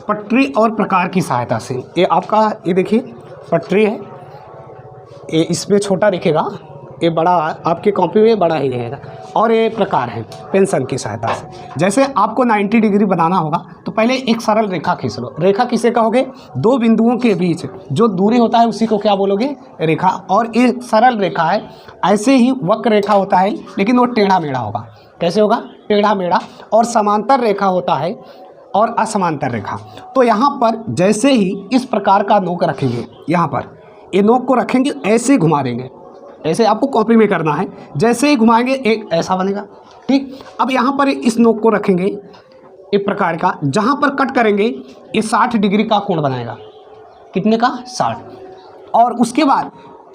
पटरी और प्रकार की सहायता से। ये आपका, ये देखिए पटरी है, ये इसमें छोटा दिखेगा, ये बड़ा आपके कॉपी में बड़ा ही रहेगा, और ये प्रकार है पेंसिल की सहायता से। जैसे आपको 90 डिग्री बनाना होगा तो पहले एक सरल रेखा खींच लो। रेखा किसे कहोगे? दो बिंदुओं के बीच जो दूरी होता है उसी को क्या बोलोगे? रेखा। और ये सरल रेखा है। ऐसे ही वक्र रेखा होता है लेकिन वो टेढ़ा मेढ़ा होगा। कैसे होगा? टेढ़ा मेढ़ा। और समांतर रेखा होता है और असमांतर रेखा। तो यहाँ पर जैसे ही इस प्रकार का नोक रखेंगे, यहाँ पर ये नोक को रखेंगे, ऐसे घुमा देंगे, ऐसे आपको कॉपी में करना है। जैसे ही घुमाएंगे एक ऐसा बनेगा, ठीक। अब यहाँ पर इस नोक को रखेंगे एक प्रकार का, जहाँ पर कट करेंगे ये 60 डिग्री का कोण बनाएगा। कितने का? 60। और उसके बाद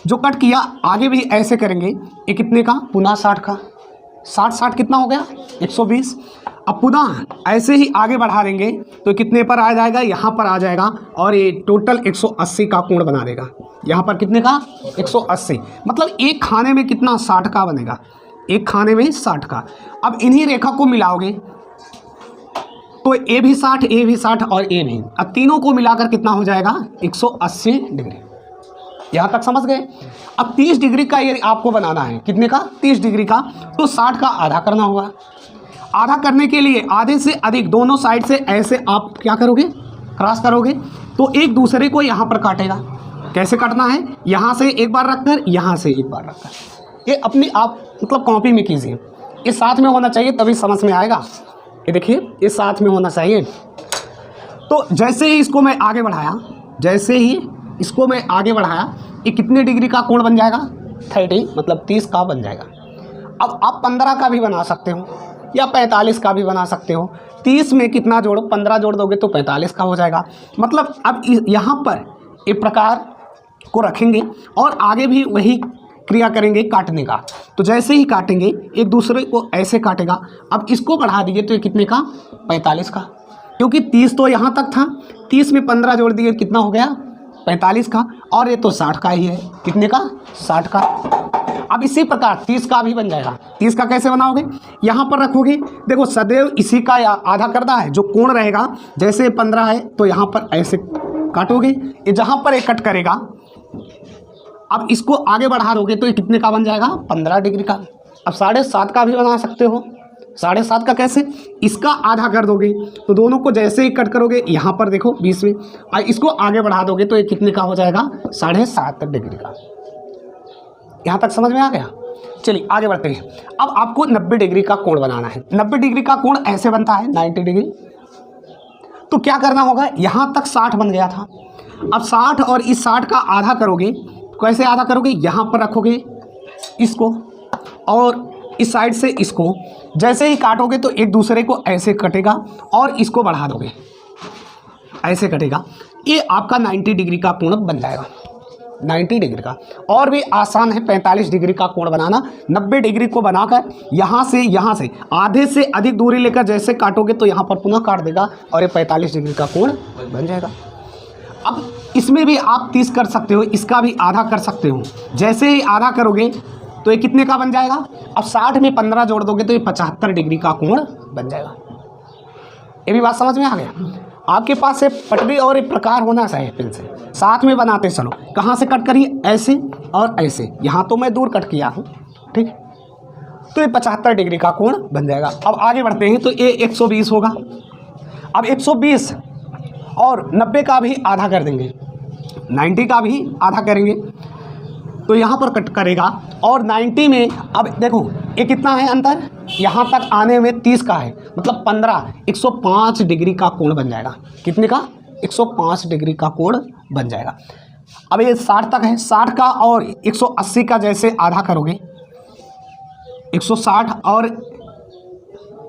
जो कट किया आगे भी ऐसे करेंगे, ये कितने का? पुनः 60 का। 60 कितना हो गया? 120। अब पुनः ऐसे ही आगे बढ़ा देंगे तो कितने पर आ जाएगा? यहाँ पर आ जाएगा, और ये टोटल 180 का कोण बना देगा। यहाँ पर कितने का? 180। मतलब एक खाने में कितना? 60 का बनेगा। एक खाने में 60 का। अब इन्हीं रेखा को मिलाओगे तो ए भी 60, ए भी 60 और ए भी। अब तीनों को मिलाकर कितना हो जाएगा? 180 डिग्री। यहाँ तक समझ गए? अब 30 डिग्री का ये आपको बनाना है। कितने का? 30 डिग्री का। तो 60 का आधा करना होगा। आधा करने के लिए आधे से अधिक दोनों साइड से ऐसे आप क्या करोगे? क्रॉस करोगे तो एक दूसरे को यहाँ पर काटेगा। कैसे काटना है? यहाँ से एक बार रखकर, यहाँ से एक बार रखकर। ये अपनी आप मतलब कॉपी में कीजिए। ये साथ में होना चाहिए तभी समझ में आएगा। ये देखिए, ये साथ में होना चाहिए। तो जैसे ही इसको मैं आगे बढ़ाया, जैसे ही इसको मैं आगे बढ़ाया, ये कितने डिग्री का कोण बन जाएगा? 30, मतलब 30 का बन जाएगा। अब आप 15 का भी बना सकते हो या 45 का भी बना सकते हो। 30 में कितना जोड़ो? 15 जोड़ दोगे तो 45 का हो जाएगा। मतलब अब यहाँ पर एक प्रकार को रखेंगे और आगे भी वही क्रिया करेंगे काटने का। तो जैसे ही काटेंगे एक दूसरे को ऐसे काटेगा। अब इसको बढ़ा दीजिए तो ये कितने का? 45 का। क्योंकि 30 तो यहाँ तक था, 30 में 15 जोड़ दिए कितना हो गया? 45 का। और ये तो 60 का ही है। कितने का? 60 का। अब इसी प्रकार 30 का भी बन जाएगा। 30 का कैसे बनाओगे? यहाँ पर रखोगे, देखो सदैव इसी का आधा करना है। जो कोण रहेगा, जैसे 15 है तो यहाँ पर ऐसे काटोगे, ये जहाँ पर एक कट करेगा, अब इसको आगे बढ़ा दोगे तो ये कितने का बन जाएगा? 15 डिग्री का। अब 7.5 का भी बना सकते हो। 7.5 का कैसे? इसका आधा कर दोगे तो दोनों को जैसे ही कट करोगे, यहाँ पर देखो बीच में, और इसको आगे बढ़ा दोगे तो ये कितने का हो जाएगा? 7.5 डिग्री का। यहाँ तक समझ में आ गया? चलिए आगे बढ़ते हैं। अब आपको 90 डिग्री का कोण बनाना है। 90 डिग्री का कोण ऐसे बनता है 90 डिग्री। तो क्या करना होगा? यहाँ तक 60 बन गया था। अब 60 और इस 60 का आधा करोगे। कैसे आधा करोगे? यहाँ पर रखोगे इसको और इस साइड से इसको, जैसे ही काटोगे तो एक दूसरे को ऐसे कटेगा और इसको बढ़ा दोगे, ऐसे कटेगा। ये आपका 90 डिग्री का कोण बन जाएगा। 90 डिग्री का। और भी आसान है 45 डिग्री का कोण बनाना। 90 डिग्री को बनाकर यहाँ से आधे से अधिक दूरी लेकर जैसे काटोगे तो यहाँ पर पुनः काट देगा और ये 45 डिग्री का कोण बन जाएगा। अब इसमें भी आप 30 कर सकते हो, इसका भी आधा कर सकते हो। जैसे ही आधा करोगे तो ये कितने का बन जाएगा? अब 60 में 15 जोड़ दोगे तो ये 75 डिग्री का कोण बन जाएगा। ये भी बात समझ में आ गया? आपके पास से पटरी और एक प्रकार होना चाहिए पेन से। साथ में बनाते चलो। कहाँ से कट करिए? ऐसे और ऐसे। यहाँ तो मैं दूर कट किया हूँ, ठीक। तो ये 75 डिग्री का कोण बन जाएगा। अब आगे बढ़ते हैं तो ये 120 होगा। अब 120 और 90 का भी आधा कर देंगे, 90 का भी आधा करेंगे तो यहाँ पर कट करेगा। और 90 में अब देखो ये कितना है अंतर? यहाँ तक आने में 30 का है, मतलब 15, 105 डिग्री का कोण बन जाएगा। कितने का? 105 डिग्री का कोण बन जाएगा। अब ये 60 तक है, 60 का और 180 का जैसे आधा करोगे, 160 और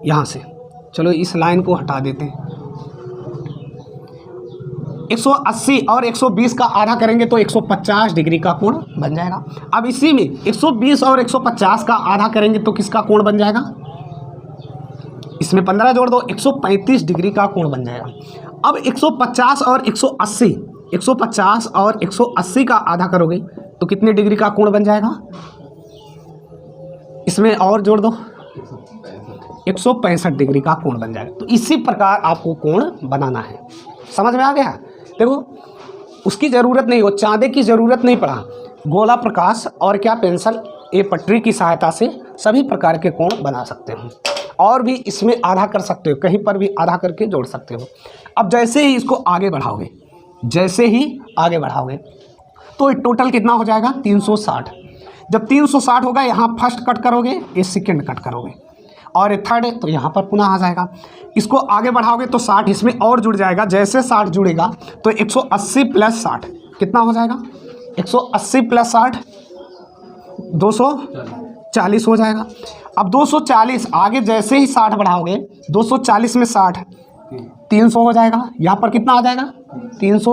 यहाँ से चलो इस लाइन को हटा देते हैं, 180 और 120 का आधा करेंगे तो 150 डिग्री का कोण बन जाएगा। अब इसी में 120 और 150 का आधा करेंगे तो किसका कोण बन जाएगा? इसमें 15 जोड़ दो, 135 डिग्री का कोण बन जाएगा। अब 150 और 180, 150 और 180 का आधा करोगे तो कितने डिग्री का कोण बन जाएगा? इसमें और जोड़ दो, 165 डिग्री का कोण बन जाएगा। तो इसी प्रकार आपको कोण बनाना है। समझ में आ गया? देखो उसकी ज़रूरत नहीं, वो चाँदे की ज़रूरत नहीं पड़ा। गोला प्रकाश और क्या पेंसिल, ये पटरी की सहायता से सभी प्रकार के कोण बना सकते हो और भी इसमें आधा कर सकते हो, कहीं पर भी आधा करके जोड़ सकते हो। अब जैसे ही इसको आगे बढ़ाओगे, जैसे ही आगे बढ़ाओगे तो टोटल कितना हो जाएगा 360। जब 360 होगा यहाँ फर्स्ट कट करोगे, ये सेकंड कट करोगे और ये थर्ड है तो यहाँ पर पुनः आ जाएगा। इसको आगे बढ़ाओगे तो 60 इसमें और जुड़ जाएगा। जैसे 60 जुड़ेगा तो 180 प्लस 60 कितना हो जाएगा? 180 प्लस 60 240 हो जाएगा। अब 240 आगे जैसे ही 60 बढ़ाओगे, 240 में 60 300 हो जाएगा। यहाँ पर कितना आ जाएगा? 300।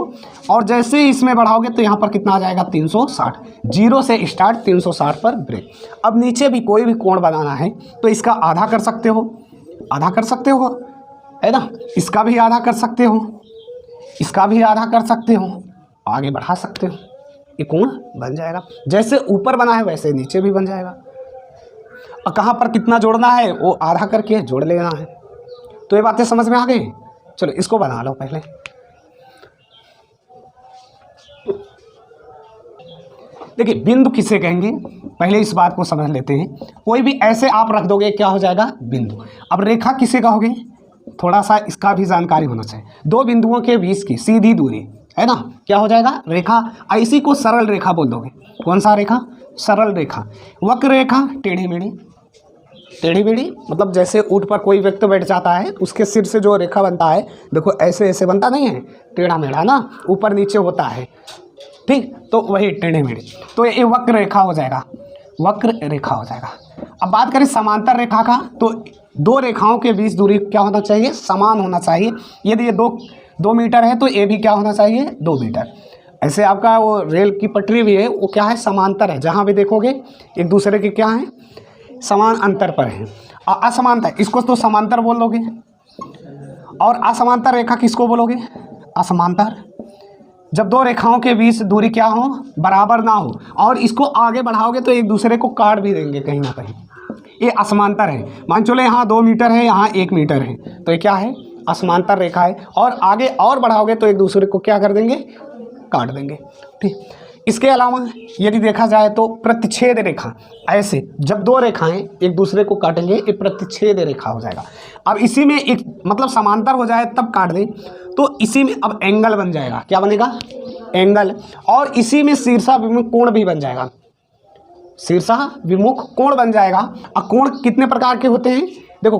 और जैसे ही इसमें बढ़ाओगे तो यहाँ पर कितना आ जाएगा? 360। जीरो से स्टार्ट, 360 पर ब्रेक। अब नीचे भी कोई भी कोण बनाना है तो इसका आधा कर सकते हो, आधा कर सकते हो, है ना? इसका भी आधा कर सकते हो, इसका भी आधा कर सकते हो, आगे बढ़ा सकते हो, ये कोण बन जाएगा। जैसे ऊपर बना है वैसे नीचे भी बन जाएगा। और कहाँ पर कितना जोड़ना है वो आधा करके जोड़ लेना है। तो ये बातें समझ में आ गई? चलो इसको बना लो पहले। देखिए बिंदु किसे कहेंगे, पहले इस बात को समझ लेते हैं। कोई भी ऐसे आप रख दोगे क्या हो जाएगा? बिंदु। अब रेखा किसे कहोगे? थोड़ा सा इसका भी जानकारी होना चाहिए। दो बिंदुओं के बीच की सीधी दूरी, है ना, क्या हो जाएगा? रेखा। इसी को सरल रेखा बोल दोगे। कौन सा रेखा? सरल रेखा। वक्र रेखा टेढ़ी मेढ़ी, टेढ़ी मेढ़ी मतलब जैसे ऊँट पर कोई व्यक्ति बैठ जाता है उसके सिर से जो रेखा बनता है, देखो ऐसे ऐसे बनता नहीं है, टेढ़ा मेढ़ा ना, ऊपर नीचे होता है, ठीक, तो वही टेढ़ी मेढ़ी। तो ये वक्र रेखा हो जाएगा, वक्र रेखा हो जाएगा। अब बात करें समांतर रेखा का, तो दो रेखाओं के बीच दूरी क्या होना चाहिए? समान होना चाहिए। यदि ये 2 मीटर है तो ये भी क्या होना चाहिए? 2 मीटर। ऐसे आपका वो रेल की पटरी भी है, वो क्या है? समांतर है। जहाँ भी देखोगे एक दूसरे के क्या है? समान अंतर पर है। और असमांतर, इसको तो समांतर बोल दोगे। और असमांतर रेखा किसको बोलोगे? असमांतर। जब दो रेखाओं के बीच दूरी क्या हो? बराबर ना हो, और इसको आगे बढ़ाओगे तो एक दूसरे को काट भी देंगे कहीं ना कहीं, ये असमांतर है। मान चलो यहाँ 2 मीटर है, यहाँ 1 मीटर है, तो ये क्या है? असमांतर रेखा है। और आगे और बढ़ाओगे तो एक दूसरे को क्या कर देंगे? काट देंगे, ठीक। इसके अलावा यदि देखा जाए तो प्रतिच्छेद रेखा, ऐसे जब दो रेखाएं एक दूसरे को काटेंगे ये प्रतिच्छेद रेखा हो जाएगा। अब इसी में एक मतलब समांतर हो जाए तब काट दें तो इसी में अब एंगल बन जाएगा। क्या बनेगा? एंगल। और इसी में शीर्षा विमुख कोण भी बन जाएगा, शीर्षा विमुख कोण बन जाएगा। और कोण कितने प्रकार के होते हैं? देखो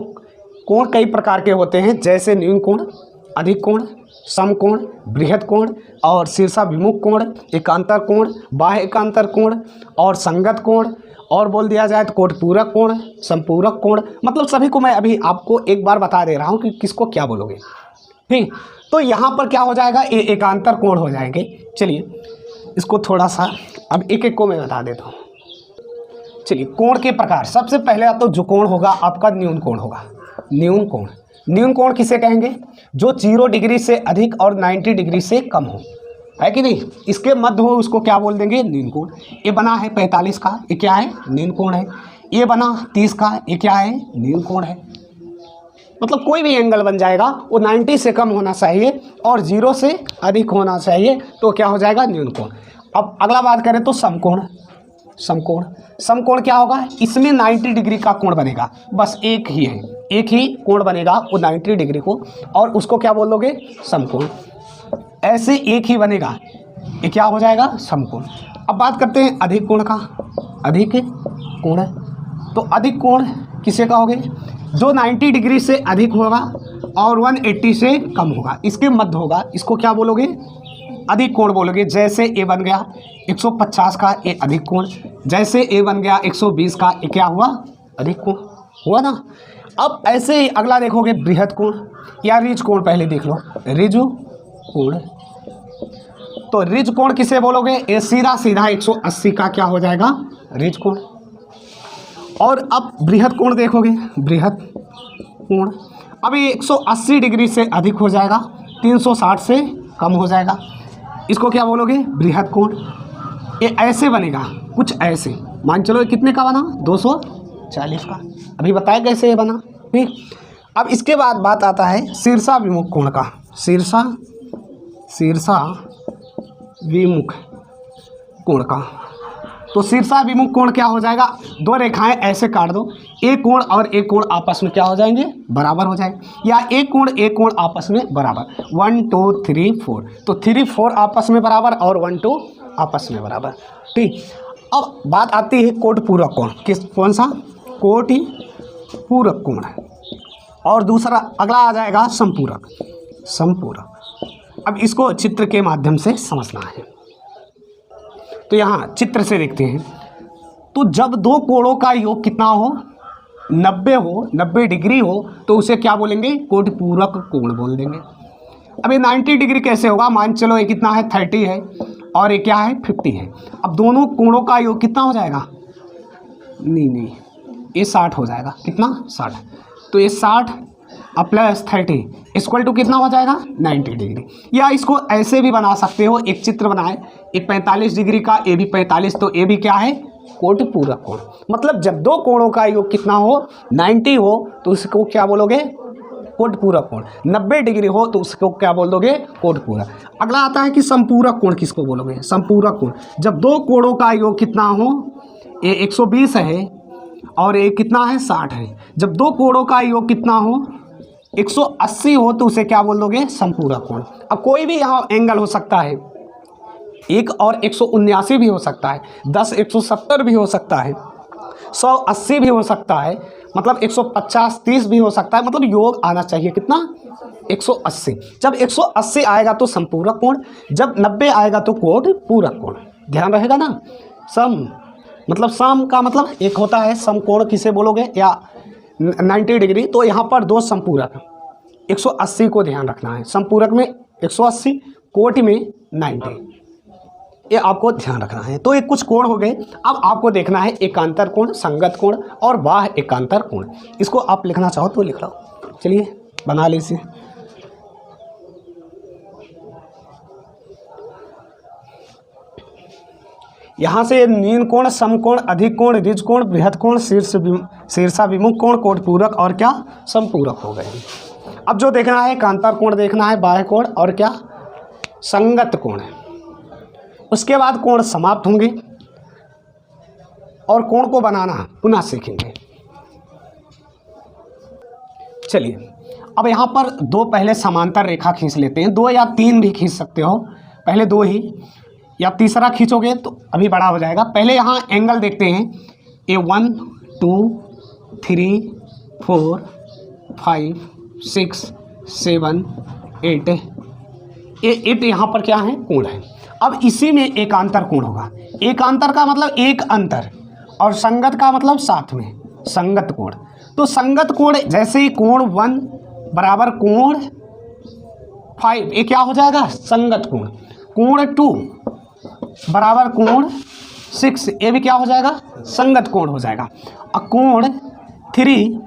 कोण कई प्रकार के होते हैं, जैसे न्यून कोण, अधिक कोण, समकोण, बृहद कोण और शीर्षा विमुख कोण, एकांतर कोण, बाह्य एकांतर कोण और संगत कोण, और बोल दिया जाए तो कोटपूरक कोण, संपूरक कोण। मतलब सभी को मैं अभी आपको एक बार बता दे रहा हूँ कि किसको क्या बोलोगे, ठीक। तो यहाँ पर क्या हो जाएगा? ये एकांतर कोण हो जाएंगे। चलिए इसको थोड़ा सा अब एक एक को मैं बता देता हूँ। चलिए कोण के प्रकार, सबसे पहले तो जो कोण होगा आपका न्यून कोण होगा। न्यून कोण, न्यून कोण किसे कहेंगे? जो 0 डिग्री से अधिक और 90 डिग्री से कम हो, है कि नहीं? इसके मध्य हो उसको क्या बोल देंगे? न्यून कोण। ये बना है 45 का, ये क्या है? न्यून कोण है। ये बना 30 का, ये क्या है? न्यून कोण है। मतलब कोई भी एंगल बन जाएगा वो 90 से कम होना चाहिए और 0 से अधिक होना चाहिए, तो क्या हो जाएगा? न्यून कोण। अब अगला बात करें तो समकोण। समकोण, समकोण क्या होगा? इसमें 90 डिग्री का कोण बनेगा, बस एक ही है, एक ही कोण बनेगा वो 90 डिग्री को, और उसको क्या बोलोगे? समकोण। ऐसे एक ही बनेगा, ये क्या हो जाएगा? समकोण। अब बात करते हैं अधिक कोण का। अधिक कोण, तो अधिक कोण किसे कहोगे? जो 90 डिग्री से अधिक होगा और 180 से कम होगा, इसके मध्य होगा, इसको क्या बोलोगे? अधिक कोण बोलोगे। जैसे ए बन गया 150 का, ये अधिक कोण। जैसे ए बन गया 120 का, ये क्या हुआ? अधिक कोण हुआ ना। अब ऐसे ही अगला देखोगे बृहद कोण या रिज कोण, पहले देख लो रिज कोण। तो रिज कोण किसे बोलोगे? ये सीधा सीधा 180 का क्या हो जाएगा? रिज कोण। और अब बृहद कोण देखोगे, बृहद कोण अब ये 180 डिग्री से अधिक हो जाएगा, 360 से कम हो जाएगा, इसको क्या बोलोगे? बृहद कोण। ये ऐसे बनेगा, कुछ ऐसे। मान चलो कितने का बना? 240 का। अभी बताया कैसे ये बना, ठीक। अब इसके बाद बात आता है शीर्षा विमुख कोण का। शीर्षा शीर्षा विमुख कोण का। तो शीर्षा विमुख कोण क्या हो जाएगा, दो रेखाएं ऐसे काट दो, एक कोण और एक कोण आपस में क्या हो जाएंगे, बराबर हो जाएंगे, या एक कोण आपस में बराबर, 1 2 3 4, तो 3 4 आपस में बराबर और 1 2 आपस में बराबर। ठीक, अब बात आती है कोट पूरक कोण, कौन सा, कोटि पूरक कोण। और दूसरा अगला आ जाएगा संपूरक। अब इसको चित्र के माध्यम से समझना है। तो यहाँ चित्र से देखते हैं। तो जब दो कोणों का योग कितना हो, 90 डिग्री हो, तो उसे क्या बोलेंगे, कोटि पूरक कोण बोल देंगे। अब ये 90 डिग्री कैसे होगा, मान चलो ये कितना है, 30 है और ये क्या है, 50 है। अब दोनों कोणों का योग कितना हो जाएगा, नहीं ये 60 हो जाएगा, कितना, 60। तो ये 60 प्लस 30 इक्वल टू कितना हो जाएगा, 90 डिग्री। या इसको ऐसे भी बना सकते हो, एक चित्र बनाए, एक 45 डिग्री का, ये भी 45, तो ये भी क्या है, कोटि पूरक कोण। मतलब जब दो कोणों का योग कितना हो, 90 हो, तो उसको क्या बोलोगे, कोटि पूरक कोण। 90 डिग्री हो तो उसको क्या बोल दोगे, कोटि पूरक। अगला आता है कि संपूरक कोण किसको बोलोगे, संपूरक कोण। जब दो कोणों का योग कितना हो, ये 120 है और ये कितना है, 60 है। जब दो कोणों का योग कितना हो, 180 हो, तो उसे क्या बोल दोगे, संपूरक कोण। अब कोई भी यहाँ एंगल हो सकता है, 1 और 179 भी हो सकता है, 10 170 भी हो सकता है, 180 भी हो सकता है, मतलब 150 30 भी हो सकता है, मतलब योग आना चाहिए कितना, 180। जब 180 आएगा तो संपूरक कोण, जब 90 आएगा तो कोटि पूरक कोण। ध्यान रहेगा ना, सम मतलब सम का मतलब एक होता है समकोण, किसे बोलोगे, या 90 डिग्री। तो यहाँ पर दो संपूरक, 180 को ध्यान रखना है, संपूरक में 180, कोटि में 90, ये आपको ध्यान रखना है। तो ये कुछ कोण हो गए। अब आपको देखना है एकांतर कोण, संगत कोण और बाह्य एकांतर कोण। इसको आप लिखना चाहो तो लिख लो, चलिए बना लीजिए। यहाँ से नील कोण, समकोण, अधिक कोण, ऋज कोण, बृहद कोण, शीर्षा विमुख कोण, कोटि पूरक और क्या, संपूरक हो गए। अब जो देखना है एकांतर कोण देखना है, बाह्य कोण और क्या, संगत कोण है। उसके बाद कोण समाप्त होंगे और कोण को बनाना पुनः सीखेंगे। चलिए अब यहाँ पर दो पहले समांतर रेखा खींच लेते हैं, 2 या 3 भी खींच सकते हो, पहले 2 ही, या तीसरा खींचोगे तो अभी बड़ा हो जाएगा। पहले यहाँ एंगल देखते हैं, ये 1 2 3 4 5 6 7 8, ये 8 यहाँ पर क्या है, कोण है। अब इसी में एकांतर कोण होगा। एकांतर का मतलब एक अंतर, और संगत का मतलब साथ में, संगत कोण। तो संगत कोण जैसे ही कोण 1 बराबर कोण 5, ये क्या हो जाएगा, संगत कोण। कोण 2 बराबर कोण 6, ये भी क्या हो जाएगा, संगत कोण हो जाएगा। और कोण 3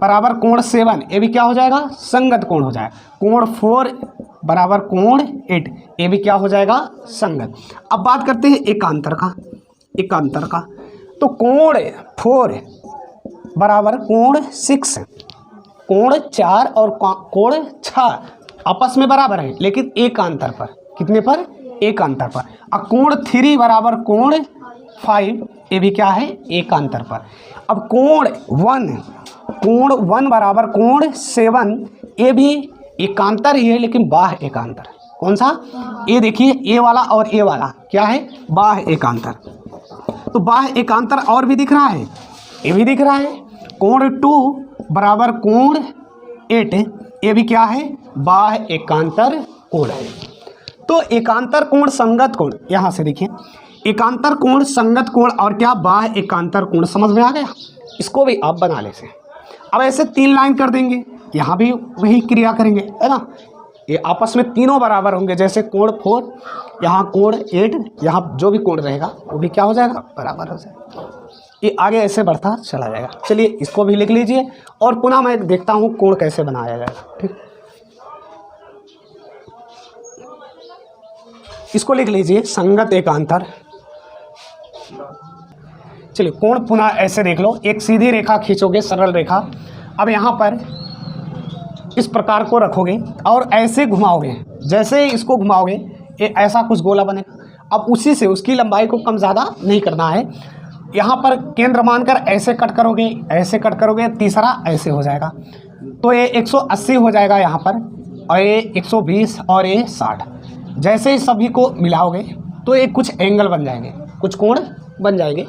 बराबर कोण 7, ये भी क्या हो जाएगा, संगत कोण हो जाएगा। कोण 4 बराबर कोण 8, ये भी क्या हो जाएगा, संगत। अब बात करते हैं एकांतर का। तो कोण 4 बराबर कोण 6, कोण 4 और कोण 6 आपस में बराबर है, लेकिन एकांतर पर, कितने पर, एकांतर पर। और कोण 3 बराबर कोण 5, ये भी क्या है, एकांतर पर। अब कोण 1 बराबर कोण 7, ये भी एकांतर ही है, लेकिन बाह्य एकांतर। कौन सा, ये देखिए, ये वाला और ये वाला क्या है, बाह्य एकांतर। तो बाह्य एकांतर और भी दिख रहा है, ये भी दिख रहा है। कोण 2 बराबर कोण 8, ये भी क्या है, बाह्य एकांतर कोण है। तो एकांतर कोण, संगत कोण, यहाँ से देखिए, एकांतर कोण, संगत कोण और क्या, बाह्य एकांतर कोण, समझ में आ गया। इसको भी आप बना लेते हैं। अब ऐसे 3 लाइन कर देंगे, यहाँ भी वही क्रिया करेंगे, है ना। ये आपस में तीनों बराबर होंगे, जैसे कोण 4, यहाँ कोण 8, यहाँ जो भी कोण रहेगा वो भी क्या हो जाएगा, बराबर हो जाएगा। ये आगे ऐसे बढ़ता चला जाएगा। चलिए इसको भी लिख लीजिए और पुनः मैं देखता हूँ कोण कैसे बनाया जाएगा। ठीक, इसको लिख लीजिए, संगत एकांतर। चलिए कोण पुनः ऐसे देख लो, एक सीधी रेखा खींचोगे, सरल रेखा। अब यहाँ पर इस प्रकार को रखोगे और ऐसे घुमाओगे, जैसे इसको घुमाओगे ये ऐसा कुछ गोला बनेगा। अब उसी से उसकी लंबाई को कम ज़्यादा नहीं करना है, यहाँ पर केंद्र मानकर ऐसे कट करोगे, ऐसे कट करोगे, तीसरा ऐसे हो जाएगा, तो ये 180 हो जाएगा यहाँ पर, और ये 120 और ये 60। जैसे ही सभी को मिलाओगे तो ये कुछ एंगल बन जाएंगे, कुछ कोण बन जाएंगे।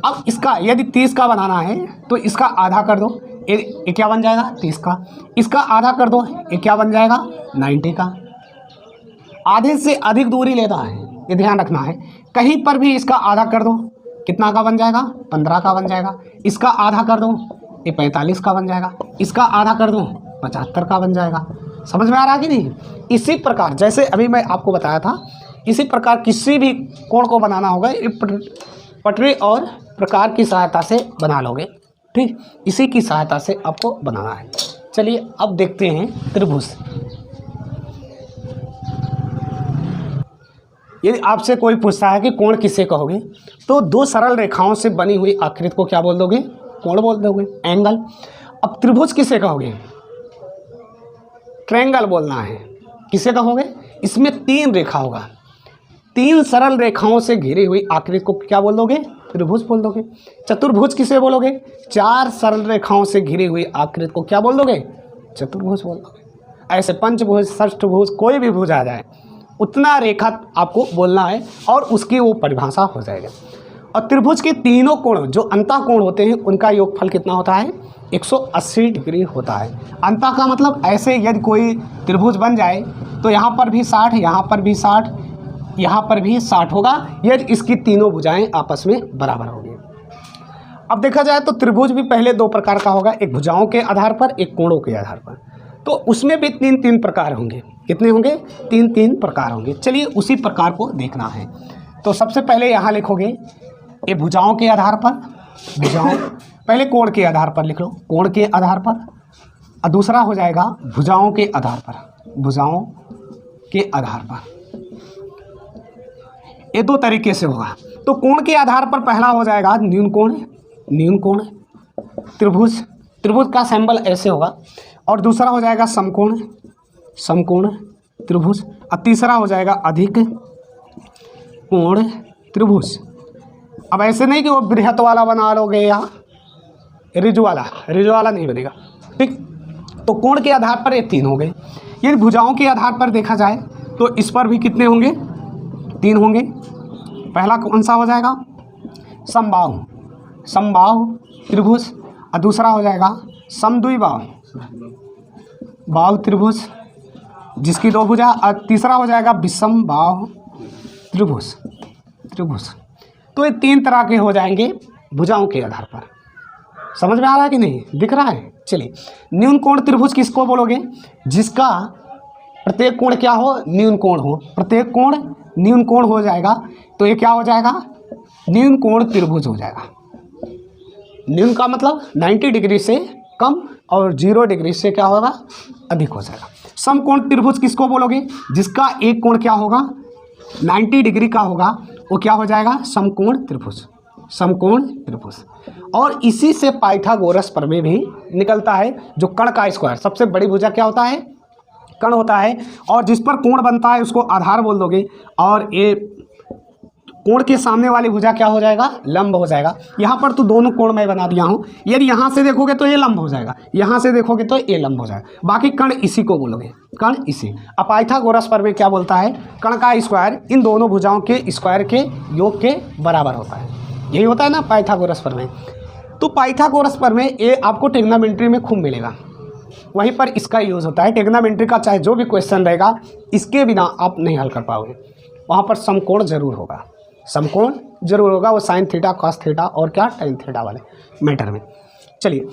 अब इसका यदि 30 का बनाना है तो इसका आधा कर दो, ये क्या बन जाएगा 30 का, इसका आधा कर दो, ये क्या बन जाएगा 90 का। आधे से अधिक दूरी लेना है, ये ध्यान रखना है। कहीं पर भी इसका आधा कर दो, कितना का बन जाएगा 15 का बन जाएगा। इसका आधा कर दो, ये 45 का बन जाएगा। इसका आधा कर दो, 75 का बन जाएगा। समझ में आ रहा है कि नहीं? इसी प्रकार जैसे अभी मैं आपको बताया था, इसी प्रकार किसी भी कोण को बनाना होगा, ये पटरी और प्रकार की सहायता से बना लोगे। ठीक, इसी की सहायता से आपको बनाना है। चलिए अब देखते हैं त्रिभुज। यदि आपसे कोई पूछता है कि कोण किसे कहोगे, तो दो सरल रेखाओं से बनी हुई आकृति को क्या बोल दोगे? कोण बोल दोगे, एंगल। अब त्रिभुज किसे कहोगे? ट्रायंगल बोलना है। किसे कहोगे? इसमें 3 रेखा होगा, 3 सरल रेखाओं से घिरी हुई आकृति को क्या बोल दोगे? त्रिभुज बोल दोगे। चतुर्भुज किसे बोलोगे? 4 सरल रेखाओं से घिरी हुई आकृति को क्या बोल दोगे? चतुर्भुज बोल दोगे। ऐसे पंचभुज, षष्ठभुज, कोई भी भुज आ जाए उतना रेखा आपको बोलना है और उसकी वो परिभाषा हो जाएगा। और त्रिभुज के तीनों कोण जो अंतः कोण होते हैं उनका योगफल कितना होता है? 180 डिग्री होता है। अंतः का मतलब ऐसे यदि कोई त्रिभुज बन जाए तो यहाँ पर भी 60, यहाँ पर भी 60, यहाँ पर भी 60 होगा यदि इसकी तीनों भुजाएं आपस में बराबर होंगी। अब देखा जाए तो त्रिभुज भी पहले 2 प्रकार का होगा, एक भुजाओं के आधार पर, एक कोणों के आधार पर। तो उसमें भी 3-3 प्रकार होंगे। कितने होंगे? 3-3 प्रकार होंगे। चलिए उसी प्रकार को देखना है। तो सबसे पहले यहाँ लिखोगे ये भुजाओं के आधार पर, भुजाओं पहले कोण के आधार पर लिख लो, कोण के आधार पर। और दूसरा हो जाएगा भुजाओं के आधार पर, भुजाओं के आधार पर। ये 2 तरीके से होगा। तो कोण के आधार पर पहला हो जाएगा न्यून कोण, न्यून कोण त्रिभुज, त्रिभुज का सिंबल ऐसे होगा। और दूसरा हो जाएगा समकोण, समकोण त्रिभुज। और तीसरा हो जाएगा अधिक कोण त्रिभुज। अब ऐसे नहीं कि वो बृहत वाला बना लोगे या रिजु वाला नहीं बनेगा। ठीक, तो कोण के आधार पर ये 3 हो गए। यदि भुजाओं के आधार पर देखा जाए तो इस पर भी कितने होंगे? 3 होंगे। पहला कौन सा हो जाएगा? समबाहु, समबाहु त्रिभुज। और दूसरा हो जाएगा समद्विबाहु, बाहु त्रिभुज जिसकी 2 भुजा। और तीसरा हो जाएगा विषमबाहु त्रिभुज, त्रिभुज। तो ये 3 तरह के हो जाएंगे भुजाओं के आधार पर। समझ में आ रहा है कि नहीं? दिख रहा है? चलिए, न्यून कोण त्रिभुज किसको बोलोगे? जिसका प्रत्येक कोण क्या हो? न्यून कोण हो। प्रत्येक कोण न्यून कोण हो जाएगा तो ये क्या हो जाएगा? न्यून कोण त्रिभुज हो जाएगा। न्यून का मतलब 90 डिग्री से कम और 0 डिग्री से क्या होगा? अधिक हो जाएगा। समकोण त्रिभुज किसको बोलोगे? जिसका एक कोण क्या होगा? 90 डिग्री का होगा, वो क्या हो जाएगा? समकोण त्रिभुज, समकोण त्रिभुज। और इसी से पाइथागोरस प्रमेय भी निकलता है, जो कर्ण का स्क्वायर, सबसे बड़ी भुजा क्या होता है? कर्ण होता है। और जिस पर कोण बनता है उसको आधार बोल दोगे। और ये कोण के सामने वाली भुजा क्या हो जाएगा? लंब हो जाएगा। यहाँ पर तो दोनों कोण मैं बना दिया हूँ। यदि यहाँ से देखोगे तो ये लंब हो जाएगा, यहाँ से देखोगे तो ये लंब हो जाएगा। बाकी कर्ण इसी को बोलोगे, कर्ण इसी। अब पाइथागोरस प्रमेय क्या बोलता है? कर्ण का स्क्वायर इन दोनों भुजाओं के स्क्वायर के योग के बराबर होता है। यही होता है ना पाइथागोरस प्रमेय। तो पाइथागोरस प्रमेय ये आपको ट्रिग्नोमेट्री में खूब मिलेगा, वहीं पर इसका यूज़ होता है। ट्रिग्नोमेट्री का चाहे जो भी क्वेश्चन रहेगा, इसके बिना आप नहीं हल कर पाओगे। वहाँ पर समकोण जरूर होगा, समकोण जरूर होगा। वो साइन थीटा, कॉस थीटा और क्या टेन थीटा वाले मैटर में। चलिए,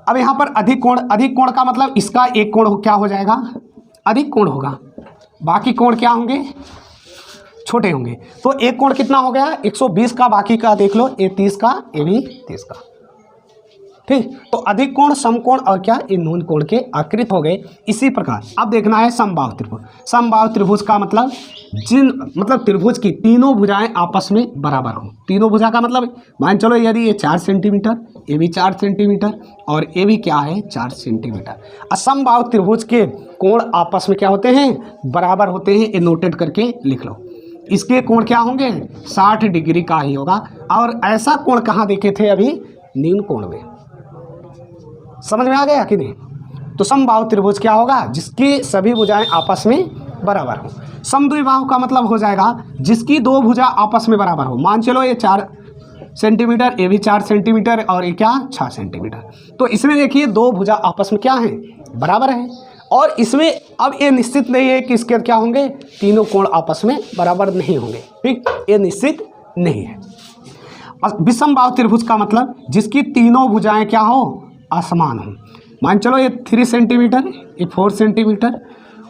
अब यहाँ पर अधिक कोण, अधिक कोण का मतलब इसका एक कोण क्या हो जाएगा? अधिक कोण होगा। बाकी कोण क्या होंगे? छोटे होंगे। तो एक कोण कितना हो गया? 120 का। बाकी का देख लो, ये 30 का, ये भी 30 का। ठीक। तो अधिक कोण, समकोण और क्या, इन न्यून कोण के आकृत हो गए। इसी प्रकार अब देखना है समबाहु त्रिभुज। समबाहु त्रिभुज का मतलब त्रिभुज की तीनों भुजाएं आपस में बराबर हो। तीनों भुजा का मतलब मान चलो यदि ये 4 सेंटीमीटर, ये भी 4 सेंटीमीटर और ये भी क्या है 4 सेंटीमीटर। असमबाहु त्रिभुज के कोण आपस में क्या होते हैं, बराबर होते हैं। ये नोटेड करके लिख लो। इसके कोण क्या होंगे, 60 डिग्री का ही होगा। और ऐसा कोण कहाँ देखे थे अभी, न्यून कोण में। समझ में आ गया कि नहीं। तो समबाहु त्रिभुज क्या होगा, जिसकी सभी भुजाएं आपस में बराबर हो। समद्विबाहु का मतलब हो जाएगा जिसकी दो भुजा आपस में बराबर हो। मान चलो ये 4 सेंटीमीटर, ये भी 4 सेंटीमीटर और ये क्या 6 सेंटीमीटर। तो इसमें देखिए दो भुजा आपस में क्या है, बराबर है। और इसमें अब ये निश्चित नहीं है कि इसके क्या होंगे, तीनों कोण आपस में बराबर नहीं होंगे। ठीक, ये निश्चित नहीं है। विषमबाहु त्रिभुज का मतलब जिसकी तीनों भुजाएं क्या हो, असमान हो। मान चलो ये 3 सेंटीमीटर, ये 4 सेंटीमीटर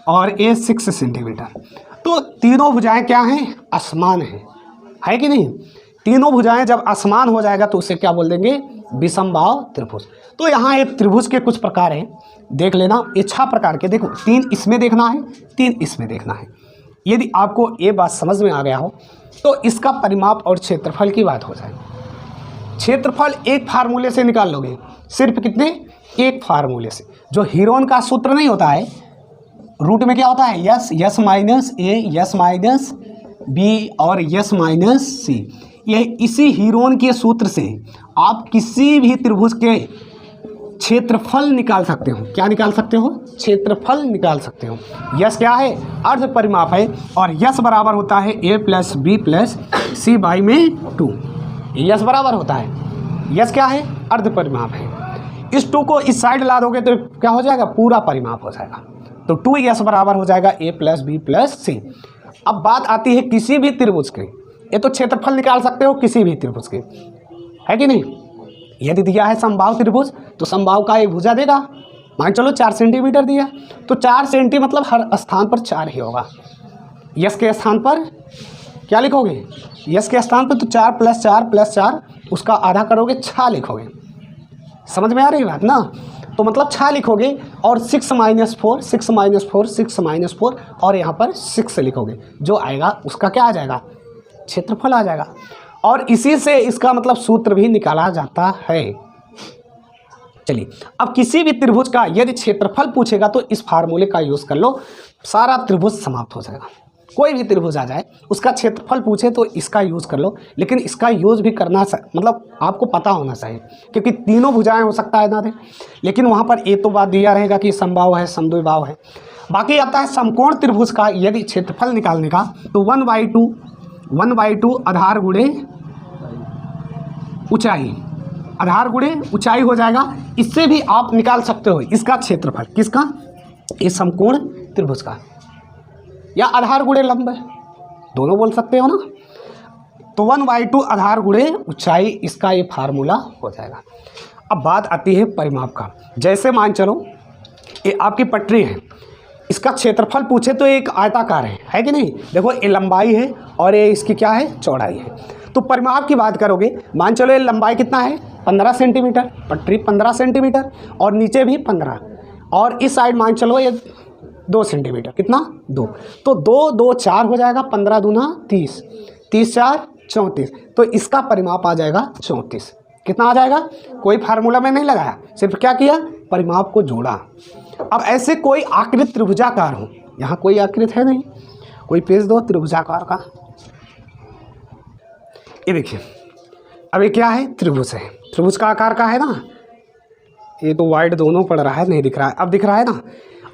और ये 6 सेंटीमीटर। तो तीनों भुजाएं क्या हैं, असमान है कि नहीं। तीनों भुजाएं जब असमान हो जाएगा तो उसे क्या बोल देंगे, विषमबाहु त्रिभुज। तो यहाँ एक त्रिभुज के कुछ प्रकार हैं, देख लेना। ये 6 प्रकार के, देखो 3 इसमें देखना है, 3 इसमें देखना है। यदि आपको ये बात समझ में आ गया हो तो इसका परिमाप और क्षेत्रफल की बात हो जाएगी। क्षेत्रफल एक फार्मूले से निकाल लोगे, सिर्फ कितने, एक फार्मूले से। जो हीरोन का सूत्र नहीं होता है, रूट में क्या होता है, यस माइनस ए, यस माइनस बी और यस माइनस सी। यह इसी हीरोन के सूत्र से आप किसी भी त्रिभुज के क्षेत्रफल निकाल सकते हो। क्या निकाल सकते हो, क्षेत्रफल निकाल सकते हो। यस क्या है, अर्ध परिमाप है। और यस बराबर होता है a plus B plus C by में 2। यस बराबर होता है, यस क्या है, अर्ध परिमाप है। इस 2 को इस साइड ला दोगे तो क्या हो जाएगा, पूरा परिमाप हो जाएगा। तो 2s बराबर हो जाएगा a प्लस बी प्लस सी। अब बात आती है किसी भी त्रिभुज के, ये तो क्षेत्रफल निकाल सकते हो किसी भी त्रिभुज के, है कि नहीं। यदि दिया है समबाहु त्रिभुज तो समबाहु का एक भुजा देगा। मान चलो 4 सेंटीमीटर दिया, तो 4 सेंटी मतलब हर स्थान पर 4 ही होगा। यस के स्थान पर क्या लिखोगे, यस के स्थान पर तो 4 प्लस 4 प्लस 4, उसका आधा करोगे 6 लिखोगे। समझ में आ रही बात ना। तो मतलब 6 लिखोगे और 6 माइनस 4, 6 माइनस 4, 6 माइनस 4 और यहाँ पर 6 लिखोगे। जो आएगा उसका क्या आ जाएगा, क्षेत्रफल आ जाएगा। और इसी से इसका मतलब सूत्र भी निकाला जाता है। चलिए अब किसी भी त्रिभुज का यदि क्षेत्रफल पूछेगा तो इस फार्मूले का यूज़ कर लो, सारा त्रिभुज समाप्त हो जाएगा। कोई भी त्रिभुज आ जाए उसका क्षेत्रफल पूछे तो इसका यूज़ कर लो। लेकिन इसका यूज़ भी करना मतलब आपको पता होना चाहिए, क्योंकि तीनों भुजाएं हो सकता है ना दे। लेकिन वहाँ पर ये तो बात दिया रहेगा कि समबाहु है, समद्विबाहु है। बाकी आता है समकोण त्रिभुज का यदि क्षेत्रफल निकालने का, तो 1/2 आधार गुणे ऊंचाई, आधार गुणे ऊंचाई हो जाएगा। इससे भी आप निकाल सकते हो इसका क्षेत्रफल, किसका, इस समकोण त्रिभुज का, या आधार गुणे लंब, दोनों बोल सकते हो ना। तो 1/2 आधार गुणे ऊंचाई, इसका ये फार्मूला हो जाएगा। अब बात आती है परिमाप का। जैसे मान चलो ये आपकी पटरी है, इसका क्षेत्रफल पूछे तो एक आयताकार है कि नहीं। देखो ये लंबाई है और ये इसकी क्या है, चौड़ाई है। तो परिमाप की बात करोगे, मान चलो ये लंबाई कितना है, 15 सेंटीमीटर, पटरी 15 सेंटीमीटर और नीचे भी 15, और इस साइड मान चलो ये 2 सेंटीमीटर, कितना 2। तो 2 2 4 हो जाएगा, 15 दूना 30, 30 4 34। तो इसका परिमाप आ जाएगा 34। कितना आ जाएगा, कोई फार्मूला में नहीं लगाया, सिर्फ क्या किया, परिमाप को जोड़ा। अब ऐसे कोई आकृत त्रिभुजाकार हो, यहाँ कोई आकृत है नहीं, कोई पेज दो त्रिभुजाकार का। ये देखिए अब ये क्या है, त्रिभुज है, त्रिभुज का आकार का है ना। ये तो वाइड दोनों पड़ रहा है, नहीं दिख रहा है, अब दिख रहा है ना।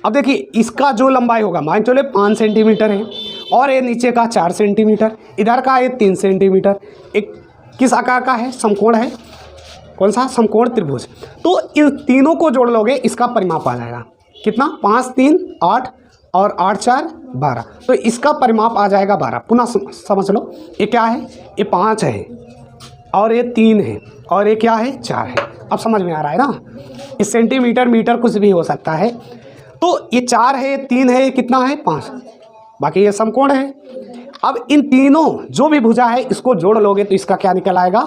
अब देखिए इसका जो लंबाई होगा, मान चलो 5 सेंटीमीटर है और ये नीचे का 4 सेंटीमीटर, इधर का ये 3 सेंटीमीटर। एक किस आकार का है, समकोण है, कौन सा, समकोण त्रिभुज। तो इन तीनों को जोड़ लोगे, इसका परिमाप आ जाएगा कितना, 5 3 8 और 8 4 12। तो इसका परिमाप आ जाएगा 12। पुनः समझ लो, ये क्या है, ये 5 है और ये 3 है और ये क्या है, 4 है। अब समझ में आ रहा है ना। इस सेंटीमीटर मीटर कुछ भी हो सकता है। तो ये 4 है, 3 है, कितना है, 5, बाकी ये समकोण है। अब इन तीनों जो भी भुजा है इसको जोड़ लोगे तो इसका क्या निकल आएगा,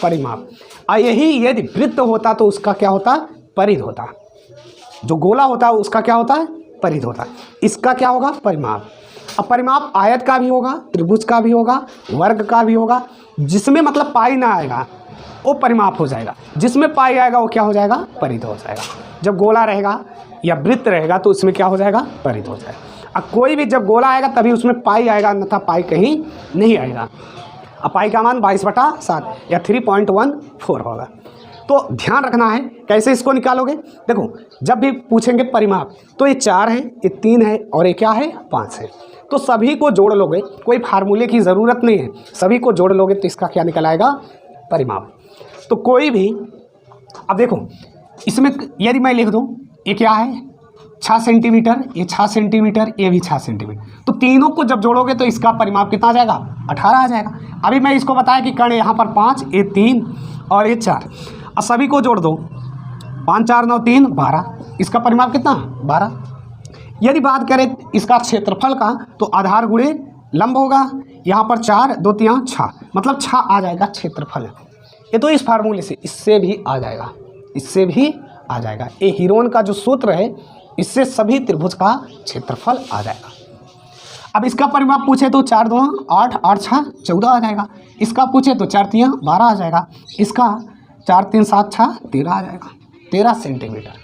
परिमाप। यही यदि वृत्त होता तो उसका क्या होता, परिध होता। जो गोला होता है उसका क्या होता है, परिध होता है। इसका क्या होगा, परिमाप। अब परिमाप आयत का भी होगा, त्रिभुज का भी होगा, वर्ग का भी होगा। जिसमें मतलब पाई ना आएगा वो परिमाप हो जाएगा, जिसमें पाई आएगा वो क्या हो जाएगा, परिध हो जाएगा। जब गोला रहेगा या वृत्त रहेगा तो उसमें क्या हो जाएगा, परिध हो जाएगा। अब कोई भी जब गोला आएगा तभी उसमें पाई आएगा, अन्यथा पाई कहीं नहीं आएगा। अब पाई का मान 22/7 या 3.14 होगा। तो ध्यान रखना है कैसे इसको निकालोगे। देखो जब भी पूछेंगे परिमाप तो ये 4 है, ये 3 है और ये क्या है, 5 है। तो सभी को जोड़ लोगे, कोई फार्मूले की ज़रूरत नहीं है, सभी को जोड़ लोगे तो इसका क्या निकल आएगा, परिमाप। तो कोई भी, अब देखो इसमें यदि मैं लिख दूँ ये क्या है 6 सेंटीमीटर, ये 6 सेंटीमीटर, ये भी 6 सेंटीमीटर, तो तीनों को जब जोड़ोगे तो इसका परिमाप कितना आ जाएगा, 18 आ जाएगा। अभी मैं इसको बताया कि कर्ण यहाँ पर 5, ये 3 और ये 4, और सभी को जोड़ दो, 5 4 9 3 12, इसका परिमाप कितना, 12। यदि बात करें इसका क्षेत्रफल का तो आधार गुणे लंब होगा, यहाँ पर 4 2 3 6, मतलब 6 आ जाएगा क्षेत्रफल। ये तो इस फार्मूले से, इससे भी आ जाएगा, इससे भी आ जाएगा। ये हीरोन का जो सूत्र है इससे सभी त्रिभुज का क्षेत्रफल आ जाएगा। अब इसका परिमाप पूछे तो 4 2 8 8 6 14 आ जाएगा। इसका पूछे तो 4 3 12 आ जाएगा। इसका 4 3 7 6 13 आ जाएगा, 13 सेंटीमीटर।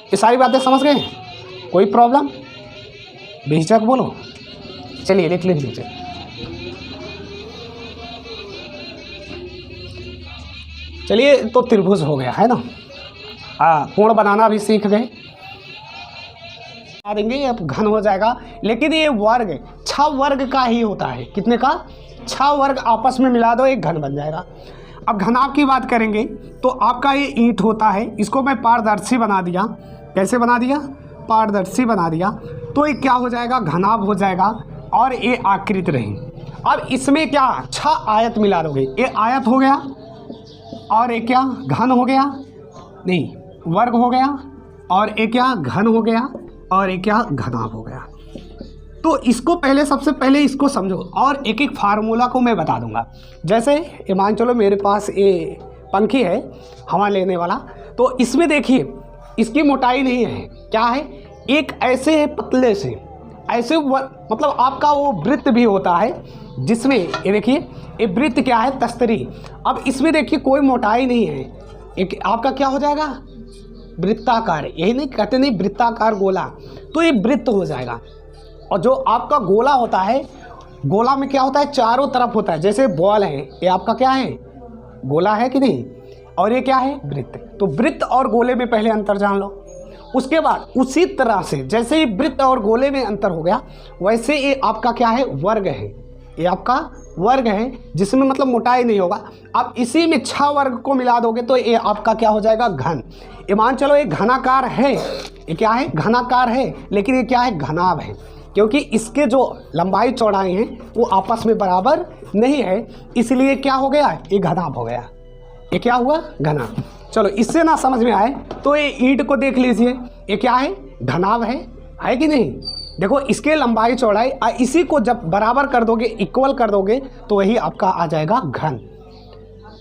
ये सारी बातें समझ गए, कोई प्रॉब्लम, बेहिचक बोलो। चलिए लिख लीजिए। चलिए तो त्रिभुज हो गया है ना, कोण बनाना भी सीख गए, देंगे अब घन हो जाएगा। लेकिन ये वर्ग 6 वर्ग का ही होता है, कितने का, 6 वर्ग आपस में मिला दो एक घन बन जाएगा। अब घनाभ की बात करेंगे तो आपका ये ईंट होता है, इसको मैं पारदर्शी बना दिया। कैसे बना दिया, पारदर्शी बना दिया, तो ये क्या हो जाएगा, घनाभ हो जाएगा और ये आकृति रही। अब इसमें क्या 6 आयत मिला दोगे, ये आयत हो गया और ये क्या घन हो गया, नहीं वर्ग हो गया, और ये क्या घन हो गया और ये क्या घनाभ हो गया। तो इसको पहले, सबसे पहले इसको समझो और एक एक फार्मूला को मैं बता दूंगा। जैसे ये मान चलो मेरे पास ये पंखी है हवा लेने वाला, तो इसमें देखिए इसकी मोटाई नहीं है, क्या है, एक ऐसे पतले से ऐसे मतलब आपका वो वृत्त भी होता है जिसमें ये देखिए ये वृत्त क्या है, तस्तरी। अब इसमें देखिए कोई मोटाई नहीं है, एक आपका क्या हो जाएगा, वृत्ताकार। यही नहीं कहते, नहीं वृत्ताकार गोला, तो ये वृत्त हो जाएगा। और जो आपका गोला होता है, गोला में क्या होता है, चारों तरफ होता है। जैसे बॉल है, ये आपका क्या है, गोला है कि नहीं, और ये क्या है, वृत्त। तो वृत्त और गोले में पहले अंतर जान लो, उसके बाद उसी तरह से जैसे ही वृत्त और गोले में अंतर हो गया वैसे ये आपका क्या है, वर्ग है। ये आपका वर्ग है जिसमें मतलब मोटाई नहीं होगा। अब इसी में 6 वर्ग को मिला दोगे तो ये आपका क्या हो जाएगा, घन। ये मान चलो ये घनाकार है, ये क्या है, घनाकार है, लेकिन ये क्या है, घनाभ है, क्योंकि इसके जो लंबाई चौड़ाई हैं वो आपस में बराबर नहीं है, इसलिए क्या हो गया, ये घनाभ हो गया। ये क्या हुआ, घनाभ। चलो इससे ना समझ में आए तो ये ईंट को देख लीजिए, ये क्या है, घनाभ है कि नहीं। देखो इसके लंबाई चौड़ाई, इसी को जब बराबर कर दोगे, इक्वल कर दोगे, तो वही आपका आ जाएगा घन।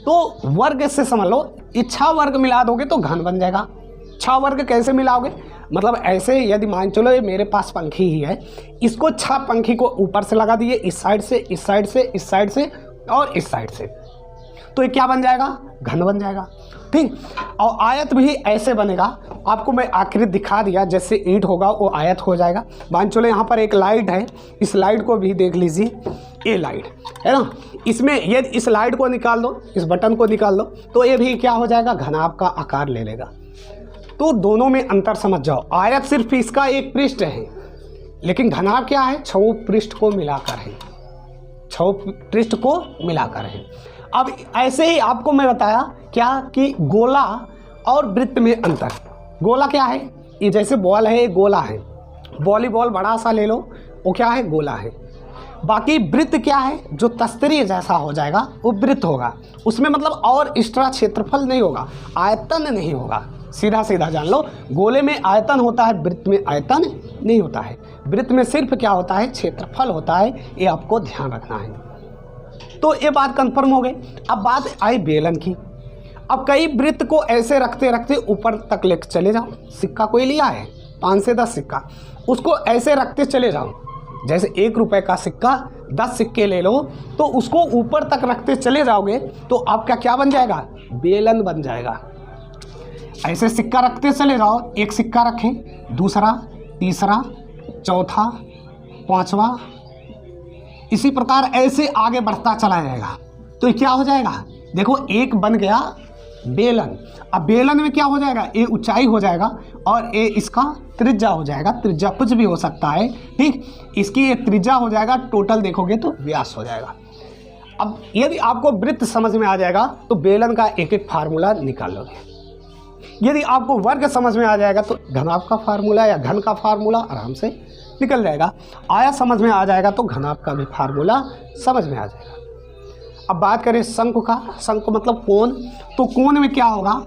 तो वर्ग से समझ लो, ये 6 वर्ग मिला दोगे तो घन बन जाएगा। 6 वर्ग कैसे मिलाओगे, मतलब ऐसे, यदि मान चलो ये मेरे पास पंखी ही है, इसको 6 पंखी को ऊपर से लगा दिए, इस साइड से, इस साइड से, इस साइड से और इस साइड से, तो ये क्या बन जाएगा, घन बन जाएगा। ठीक, और आयत भी ऐसे बनेगा। आपको मैं आकृति दिखा दिया, जैसे ईंट होगा वो आयत हो जाएगा। मान चलो यहाँ पर एक लाइट है, इस लाइट को भी देख लीजिए, ये लाइट है ना, इसमें यदि इस लाइट को निकाल दो, इस बटन को निकाल दो, तो ये भी क्या हो जाएगा, घनाभ का आकार ले लेगा। तो दोनों में अंतर समझ जाओ। आयत सिर्फ इसका एक पृष्ठ है, लेकिन घनाभ क्या है, 6 पृष्ठ को मिलाकर है, 6 पृष्ठ को मिलाकर है। अब ऐसे ही आपको मैं बताया क्या कि गोला और वृत्त में अंतर। गोला क्या है, ये जैसे बॉल है, गोला है, वॉलीबॉल बड़ा सा ले लो, वो क्या है, गोला है। बाकी वृत्त क्या है, जो तस्तरी जैसा हो जाएगा वो वृत्त होगा, उसमें मतलब और एक्स्ट्रा क्षेत्रफल नहीं होगा, आयतन नहीं होगा। सीधा सीधा जान लो, गोले में आयतन होता है, वृत्त में आयतन नहीं होता है। वृत्त में सिर्फ क्या होता है, क्षेत्रफल होता है, ये आपको ध्यान रखना है। तो ये बात कंफर्म हो गई। अब बात आई बेलन की। अब कई वृत्त को ऐसे रखते रखते ऊपर तक ले चले जाओ। सिक्का कोई लिया है 5 से 10 सिक्का, उसको ऐसे रखते चले जाओ। जैसे 1 रुपए का सिक्का 10 सिक्के ले लो तो उसको ऊपर तक रखते चले जाओगे तो आपका क्या बन जाएगा? बेलन बन जाएगा। ऐसे सिक्का रखते चले जाओ, एक सिक्का रखें, दूसरा, तीसरा, चौथा, पांचवा, इसी प्रकार ऐसे आगे बढ़ता चला जाएगा। तो ये क्या हो जाएगा? देखो एक बन गया बेलन। अब बेलन में क्या हो जाएगा? ए ऊंचाई हो जाएगा और ए इसका त्रिज्या हो जाएगा। त्रिज्या कुछ भी हो सकता है, ठीक। इसकी ये त्रिज्या हो जाएगा, टोटल देखोगे तो व्यास हो जाएगा। अब यदि आपको वृत्त समझ में आ जाएगा तो बेलन का एक एक फार्मूला निकाल लोगे। यदि आपको वर्ग समझ में आ जाएगा तो घनाभ का फार्मूला या घन का फार्मूला आराम से निकल जाएगा। आयत समझ में आ जाएगा तो घनाभ का भी फार्मूला समझ में आ जाएगा। अब बात करें शंकु का। शंकु मतलब कोण। तो कोण में क्या होगा?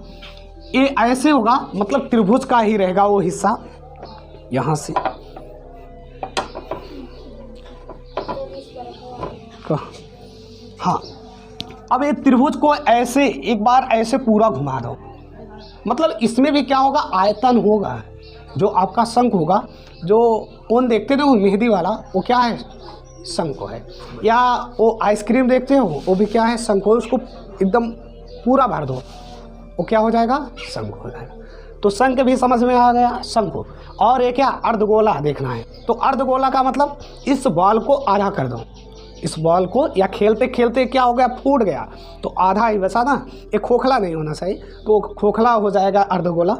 ये ऐसे होगा, मतलब त्रिभुज का ही रहेगा वो हिस्सा, यहां से हाँ। अब ये त्रिभुज को ऐसे एक बार ऐसे पूरा घुमा दो, मतलब इसमें भी क्या होगा? आयतन होगा। जो आपका शंकु होगा, जो कोण देखते थे वो मेहंदी वाला, वो क्या है? शंकु है। या वो आइसक्रीम देखते हो, वो भी क्या है? शंकु। उसको एकदम पूरा भर दो, वो क्या हो जाएगा? शंकु हो जाएगा। तो शंख भी समझ में आ गया, शंकु। और ये क्या? अर्धगोला देखना है। तो अर्धगोला का मतलब इस बॉल को आधा कर दो, इस बॉल को, या खेलते खेलते क्या हो गया? फूट गया, तो आधा ही बचा ना, एक खोखला नहीं होना चाहिए, तो खोखला हो जाएगा अर्धगोला।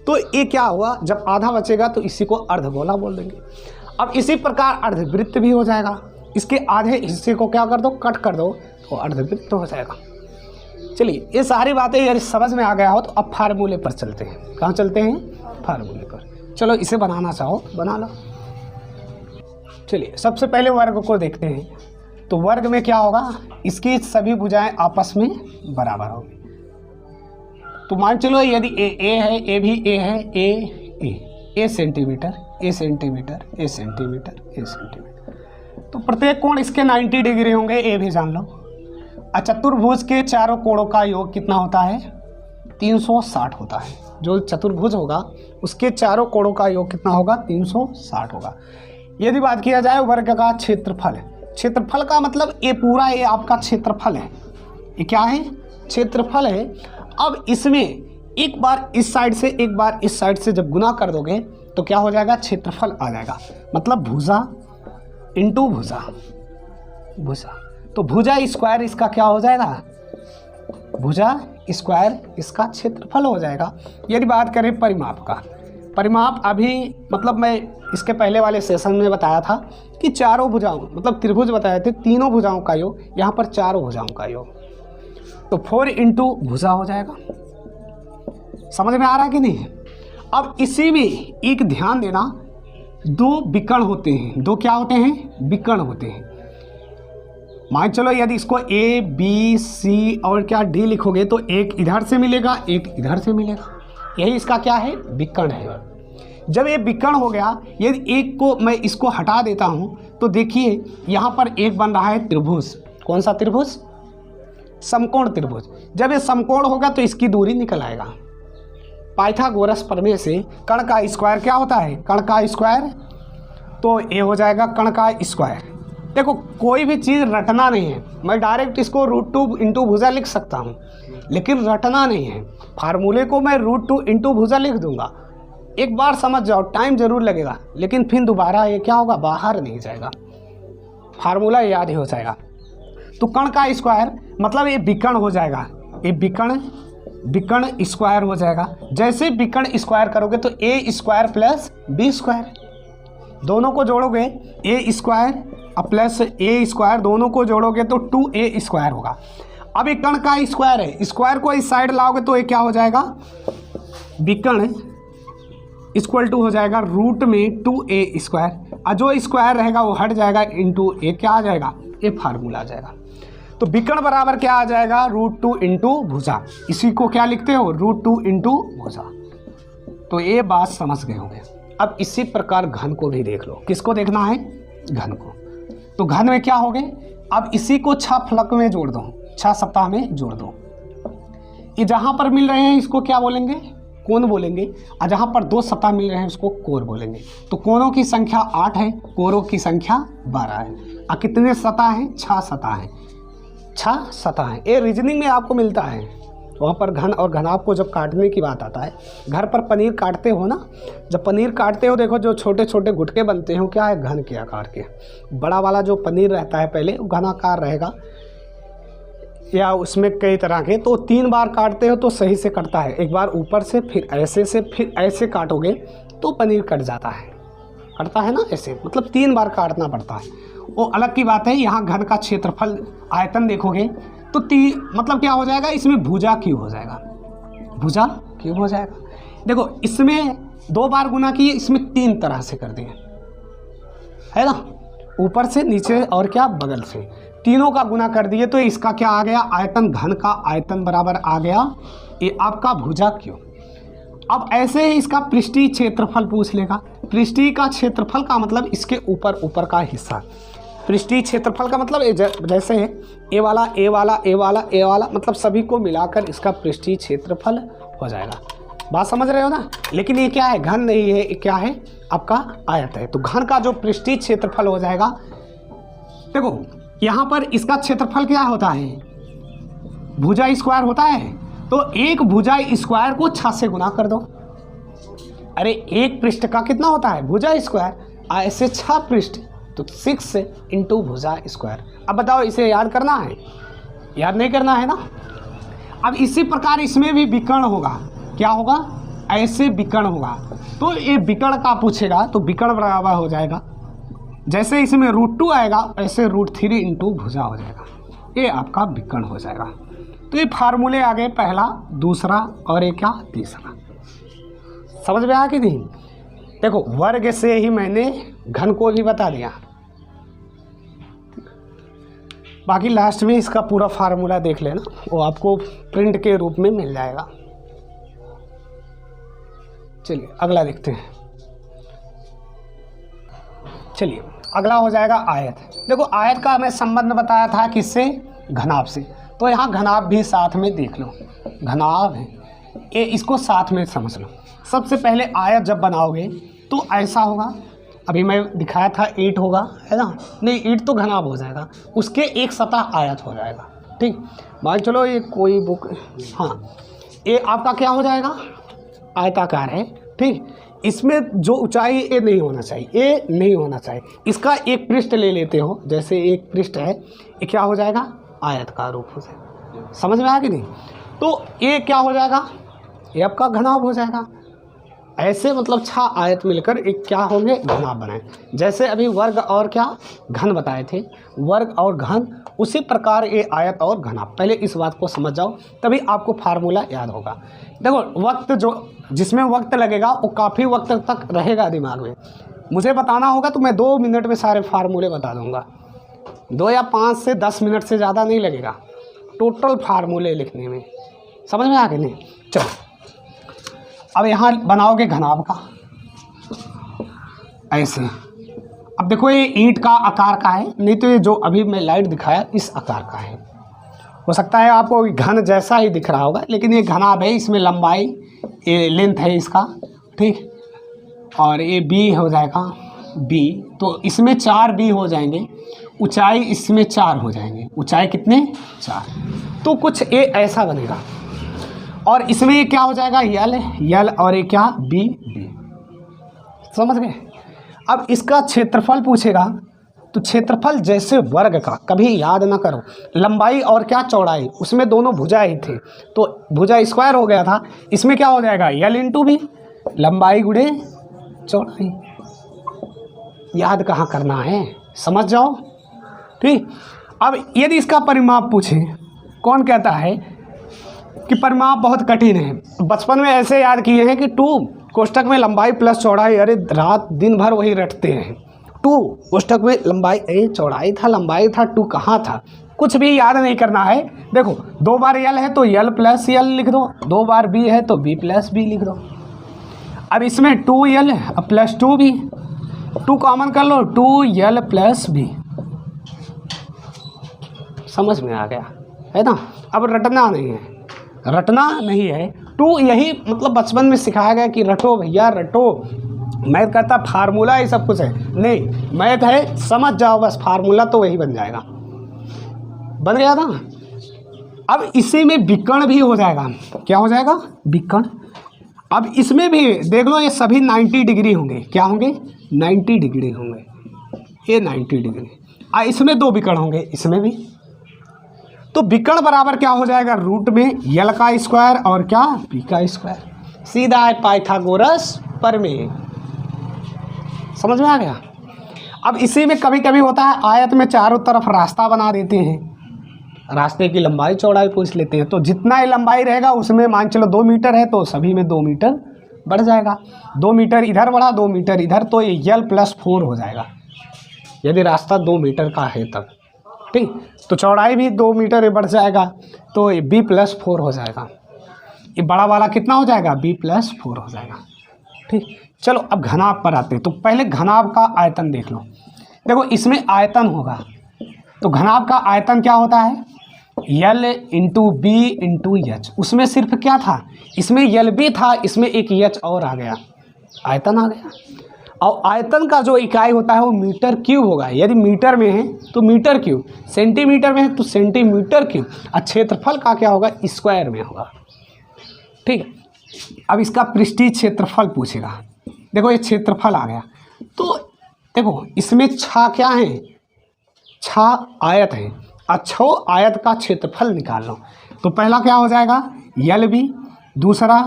तो ये क्या हुआ? जब आधा बचेगा तो इसी को अर्धगोला बोल देंगे। अब इसी प्रकार अर्धवृत्त भी हो जाएगा। इसके आधे हिस्से को क्या कर दो? कट कर दो, तो अर्धवृत्त हो जाएगा। चलिए, ये सारी बातें यदि समझ में आ गया हो तो अब फार्मूले पर चलते हैं। कहाँ चलते हैं? फार्मूले पर। चलो, इसे बनाना चाहो तो बना लो। चलिए, सबसे पहले वर्ग को देखते हैं। तो वर्ग में क्या होगा? इसकी सभी भुजाएं आपस में बराबर होगी। तो मान चलो यदि ए है, ए भी ए है, ए सेंटीमीटर, ए सेंटीमीटर, ए सेंटीमीटर, ए सेंटीमीटर, तो प्रत्येक कोण इसके 90 डिग्री होंगे, ए भी जान लो। चतुर्भुज के चारों कोणों का योग कितना होता है? 360 होता है। जो चतुर्भुज होगा उसके चारों कोणों का योग कितना होगा? 360 होगा। यदि बात किया जाए वर्ग का क्षेत्रफल, क्षेत्रफल का मतलब ये पूरा ये आपका क्षेत्रफल है। ये क्या है? क्षेत्रफल है। अब इसमें एक बार इस साइड से एक बार इस साइड से जब गुना कर दोगे तो क्या हो जाएगा? क्षेत्रफल आ जाएगा। मतलब भुजा इंटू भुजा, भुजा, तो भुजा स्क्वायर इसका क्या हो जाएगा? भुजा स्क्वायर इसका क्षेत्रफल हो जाएगा। यदि बात करें परिमाप का, परिमाप अभी मतलब मैं इसके पहले वाले सेशन में बताया था कि चारों भुजाओं, मतलब त्रिभुज बताए थे, तीनों भुजाओं का योग, यहाँ पर चारों भुजाओं का योग, तो 4 इंटू भुजा हो जाएगा। समझ में आ रहा है कि नहीं? अब इसी में एक ध्यान देना, 2 विकर्ण होते हैं। 2 क्या होते हैं? विकर्ण होते हैं। मान चलो यदि इसको ए बी सी और क्या डी लिखोगे तो एक इधर से मिलेगा, एक इधर से मिलेगा। यही इसका क्या है? विकर्ण है। जब ये विकर्ण हो गया, यदि एक को मैं इसको हटा देता हूँ तो देखिए यहाँ पर एक बन रहा है त्रिभुज। कौन सा त्रिभुज? समकोण त्रिभुज। जब ये समकोण होगा तो इसकी दूरी निकल आएगा। पाइथागोरस प्रमेय से कर्ण का स्क्वायर क्या होता है? कर्ण का स्क्वायर, तो ये हो जाएगा कर्ण का स्क्वायर। देखो, कोई भी चीज़ रटना नहीं है। मैं डायरेक्ट इसको √2 इंटू भुजा लिख सकता हूँ, लेकिन रटना नहीं है। फार्मूले को मैं √2 इंटू भुजा लिख दूंगा। एक बार समझ जाओ, टाइम जरूर लगेगा, लेकिन फिर दोबारा ये क्या होगा? बाहर नहीं जाएगा, फार्मूला याद ही हो जाएगा। तो कर्ण का स्क्वायर मतलब ये विकर्ण हो जाएगा। ये विकर्ण स्क्वायर हो जाएगा। जैसे विकर्ण स्क्वायर करोगे तो ए स्क्वायर प्लस बी स्क्वायर, दोनों को जोड़ोगे ए स्क्वायर प्लस ए स्क्वायर, दोनों को जोड़ोगे तो 2a स्क्वायर होगा। अब ये कर्ण का स्क्वायर है, स्क्वायर को इस साइड लाओगे तो ये क्या हो जाएगा? विकर्ण इक्वल टू हो जाएगा रूट में 2a स्क्वायर, और जो स्क्वायर रहेगा वो हट जाएगा, इंटू ए क्या आ जाएगा? ये फार्मूला आ जाएगा। तो विकर्ण बराबर क्या आ जाएगा? √2 इंटू भुजा। इसी को क्या लिखते हो? √2 इंटू भुजा। तो ये बात समझ गए होंगे। अब इसी प्रकार घन को भी देख लो। किसको देखना है? घन को। तो घन में क्या हो गए? अब इसी को 6 फलक में जोड़ दो, 6 सप्ताह में जोड़ दो। ये जहाँ पर मिल रहे हैं इसको क्या बोलेंगे, कोण बोलेंगे, और जहाँ पर दो सतह मिल रहे हैं उसको कोर बोलेंगे। तो कोणों की संख्या 8 है, कोरों की संख्या 12 है। और कितने सतह हैं, 6 सतह हैं, 6 सतह हैं। ये रीजनिंग में आपको मिलता है। वहाँ पर घन और घनाभ को जब काटने की बात आता है, घर पर पनीर काटते हो ना, जब पनीर काटते हो देखो जो छोटे छोटे गुटके बनते हैं क्या है, घन के आकार के। बड़ा वाला जो पनीर रहता है पहले वो घनाकार रहेगा, या उसमें कई तरह के, तो 3 बार काटते हो तो सही से कटता है। एक बार ऊपर से फिर ऐसे काटोगे तो पनीर कट जाता है, कटता है ना ऐसे, मतलब 3 बार काटना पड़ता है। वो अलग की बात है। यहाँ घन का क्षेत्रफल आयतन देखोगे तो मतलब क्या हो जाएगा, इसमें भुजा क्यूब हो जाएगा, भुजा क्यूब हो जाएगा। देखो इसमें 2 बार गुना किए, इसमें 3 तरह से कर दिए, है ना, ऊपर से नीचे और क्या बगल से, तीनों का गुना कर दिए तो इसका क्या आ गया, आयतन, घन का आयतन बराबर आ गया ये आपका भुजा क्यूब। अब ऐसे ही इसका पृष्ठीय क्षेत्रफल पूछ लेगा। पृष्ठीय का क्षेत्रफल का मतलब इसके ऊपर का हिस्सा। पृष्ठीय क्षेत्रफल का मतलब जैसे ए वाला ए वाला ए वाला ए वाला, मतलब सभी को मिलाकर इसका पृष्ठीय क्षेत्रफल हो जाएगा। बात समझ रहे हो ना। लेकिन ये क्या है, घन नहीं है, ये क्या है आपका आयत है। तो घन का जो पृष्ठीय क्षेत्रफल हो जाएगा, देखो यहाँ पर इसका क्षेत्रफल क्या होता है, भुजा स्क्वायर होता है। तो एक भुजा स्क्वायर को 6 से गुना कर दो। अरे एक पृष्ठ का कितना होता है, भुजा स्क्वायर, ऐसे 6 पृष्ठ तो 6 इंटू भुजा स्क्वायर। अब बताओ इसे याद करना है, याद नहीं करना है ना। अब इसी प्रकार इसमें भी विकर्ण होगा, क्या होगा, ऐसे विकर्ण होगा। तो ये विकर्ण का पूछेगा तो विकर्ण बराबर हो जाएगा, जैसे इसमें √2 आएगा ऐसे √3 इंटू भुजा हो जाएगा, ये आपका विकर्ण हो जाएगा। तो ये फार्मूले आ गए, पहला, दूसरा और ये क्या, तीसरा। समझ में आया कि नहीं। देखो वर्ग से ही मैंने घन को भी बता दिया, बाकी लास्ट में इसका पूरा फार्मूला देख लेना, वो आपको प्रिंट के रूप में मिल जाएगा। चलिए अगला देखते हैं। चलिए अगला हो जाएगा आयत। देखो आयत का हमें संबंध बताया था किससे, घनाभ से। तो यहाँ घनाभ भी साथ में देख लो, घनाभ है ये, इसको साथ में समझ लो। सबसे पहले आयत जब बनाओगे तो ऐसा होगा, अभी मैं दिखाया था ईंट होगा, है ना, नहीं ईंट तो घनाभ हो जाएगा, उसके एक सतह आयत हो जाएगा। ठीक, मान चलो ये कोई बुक, हाँ ये आपका क्या हो जाएगा, आयताकार है। ठीक, इसमें जो ऊंचाई ये नहीं होना चाहिए, ये नहीं होना चाहिए। इसका एक पृष्ठ ले लेते हो, जैसे एक पृष्ठ है, ये क्या हो जाएगा, आयतकार रूप हो जाएगा। समझ में आया कि नहीं। तो ये क्या हो जाएगा, ये आपका घनाभ हो जाएगा। ऐसे मतलब 6 आयत मिलकर एक क्या होंगे, घनाभ बनाए। जैसे अभी वर्ग और क्या, घन बताए थे, वर्ग और घन, उसी प्रकार ये आयत और घनाभ। पहले इस बात को समझ जाओ, तभी आपको फार्मूला याद होगा। देखो वक्त जो जिसमें वक्त लगेगा वो काफ़ी वक्त तक रहेगा दिमाग में। मुझे बताना होगा तो मैं 2 मिनट में सारे फार्मूले बता दूंगा, 2 या 5 से 10 मिनट से ज़्यादा नहीं लगेगा टोटल फार्मूले लिखने में। समझ में आ गए नहीं। चलो अब यहाँ बनाओगे घनाभ का ऐसे। अब देखो ये ईंट का आकार का है, नहीं तो ये जो अभी मैं लाइट दिखाया इस आकार का है। हो सकता है आपको घन जैसा ही दिख रहा होगा, लेकिन ये घनाभ है, इसमें लंबाई, ये लेंथ है इसका, ठीक, और ये बी हो जाएगा बी, तो इसमें 4 बी हो जाएंगे। ऊंचाई इसमें 4 हो जाएंगे, ऊंचाई कितने, 4। तो कुछ ये ऐसा बनेगा, और इसमें ये क्या हो जाएगा, यल और ये क्या, बी। समझ गए। अब इसका क्षेत्रफल पूछेगा, तो क्षेत्रफल जैसे वर्ग का कभी याद ना करो, लंबाई और क्या, चौड़ाई, उसमें दोनों भुजा ही थे तो भुजा स्क्वायर हो गया था। इसमें क्या हो जाएगा, यल इंटू बी, लंबाई गुणे चौड़ाई। याद कहाँ करना है, समझ जाओ। ठीक, अब यदि इसका परिमाप पूछे, कौन कहता है कि परिमाप बहुत कठिन है। बचपन में ऐसे याद किए हैं कि 2 कोष्ठक में लंबाई प्लस चौड़ाई, अरे रात दिन भर वही रटते हैं। 2 कोष्ठक में लंबाई, चौड़ाई था, लंबाई था, 2 कहाँ था, कुछ भी याद नहीं करना है। देखो 2 बार यल है तो यल प्लस यल लिख दो, 2 बार बी है तो बी प्लस बी लिख दो। अब इसमें 2 यल प्लस 2 बी, 2 कॉमन कर लो, 2 यल प्लस बी। समझ में आ गया है ना। अब रटना नहीं है, रटना नहीं है। टू यही मतलब बचपन में सिखाया गया कि रटो भैया रटो, मैथ करता फार्मूला ये सब कुछ है, नहीं मैथ है समझ जाओ बस, फार्मूला तो वही बन जाएगा, बन गया था। अब इसी में विकर्ण भी हो जाएगा, क्या हो जाएगा विकर्ण। अब इसमें भी देख लो ये सभी 90 डिग्री होंगे, क्या होंगे 90 डिग्री होंगे, ये 90 डिग्री। इसमें 2 विकर्ण होंगे, इसमें भी। तो विकर्ण बराबर क्या हो जाएगा रूट में यल का स्क्वायर और क्या बी का स्क्वायर, सीधा है पाइथागोरस प्रमेय, समझ में आ गया। अब इसी में कभी कभी होता है आयत में चारों तरफ रास्ता बना देते हैं, रास्ते की लंबाई चौड़ाई पूछ लेते हैं, तो जितना ही लंबाई रहेगा उसमें मान चलो 2 मीटर है तो सभी में 2 मीटर बढ़ जाएगा, 2 मीटर इधर बढ़ा 2 मीटर इधर, तो ये यल प्लस 4 हो जाएगा यदि रास्ता 2 मीटर का है तब, ठीक। तो चौड़ाई भी 2 मीटर बढ़ जाएगा, तो ये बी प्लस 4 हो जाएगा। ये बड़ा वाला कितना हो जाएगा बी प्लस 4 हो जाएगा, ठीक। चलो अब घनाभ पर आते हैं, तो पहले घनाभ का आयतन देख लो। देखो इसमें आयतन होगा, तो घनाभ का आयतन क्या होता है L into B into H. उसमें सिर्फ क्या था, इसमें यल भी था, इसमें एक एच और आ गया, आयतन आ गया। और आयतन का जो इकाई होता है वो मीटर क्यूब होगा, यदि मीटर में है तो मीटर क्यूब, सेंटीमीटर में है तो सेंटीमीटर क्यूब, और क्षेत्रफल का क्या होगा स्क्वायर में होगा, ठीक। अब इसका पृष्ठीय क्षेत्रफल पूछेगा, देखो ये क्षेत्रफल आ गया, तो देखो इसमें छा क्या है, छा आयत है, अच्छो आयत का क्षेत्रफल निकाल लो। तो पहला क्या हो जाएगा यल बी, दूसरा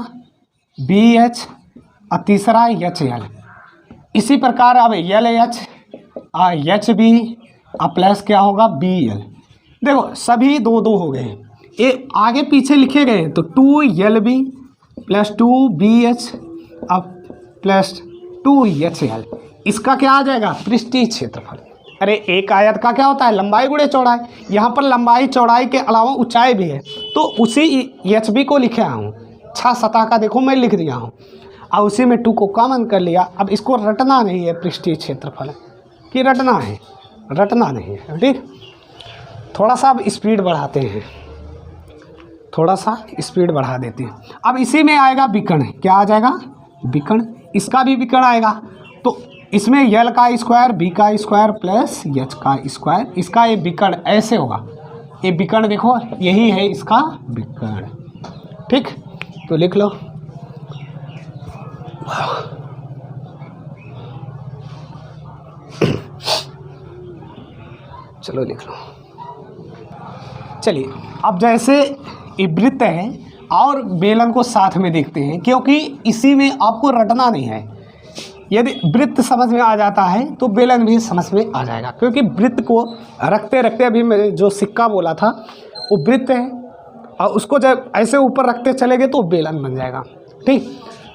बी एच और तीसरा एच एल। इसी प्रकार अब यल एच एच बी प्लस क्या होगा बी एल। देखो सभी 2-2 हो गए, ये आगे पीछे लिखे गए, तो 2 यल बी प्लस 2 बी एच अब प्लस 2 एच एल। इसका क्या आ जाएगा पृष्ठीय क्षेत्रफल। अरे एक आयत का क्या होता है लंबाई गुणे चौड़ाई, यहाँ पर लंबाई चौड़ाई के अलावा ऊंचाई भी है, तो उसी एच बी को लिखे आया हूँ, 6 सतह का देखो मैं लिख दिया हूँ, और उसी में 2 को कॉमन कर लिया। अब इसको रटना नहीं है पृष्ठीय क्षेत्रफल कि रटना है, रटना नहीं है, ठीक। थोड़ा सा अब स्पीड बढ़ाते हैं, थोड़ा सा स्पीड बढ़ा देते हैं। अब इसी में आएगा विकर्ण, क्या आ जाएगा विकर्ण, इसका भी विकर्ण आएगा। तो इसमें यल का स्क्वायर बी का स्क्वायर प्लस एच का स्क्वायर, इसका ये विकर्ण ऐसे होगा, ये विकर्ण देखो यही है इसका विकर्ण, ठीक। तो लिख लो चलो लिख लो। चलिए अब जैसे ये वृत्त है और बेलन को साथ में देखते हैं, क्योंकि इसी में आपको रटना नहीं है। यदि वृत्त समझ में आ जाता है तो बेलन भी समझ में आ जाएगा, क्योंकि वृत्त को रखते रखते अभी मैंने जो सिक्का बोला था वो वृत्त है, और उसको जब ऐसे ऊपर रखते चलेंगे तो बेलन बन जाएगा, ठीक।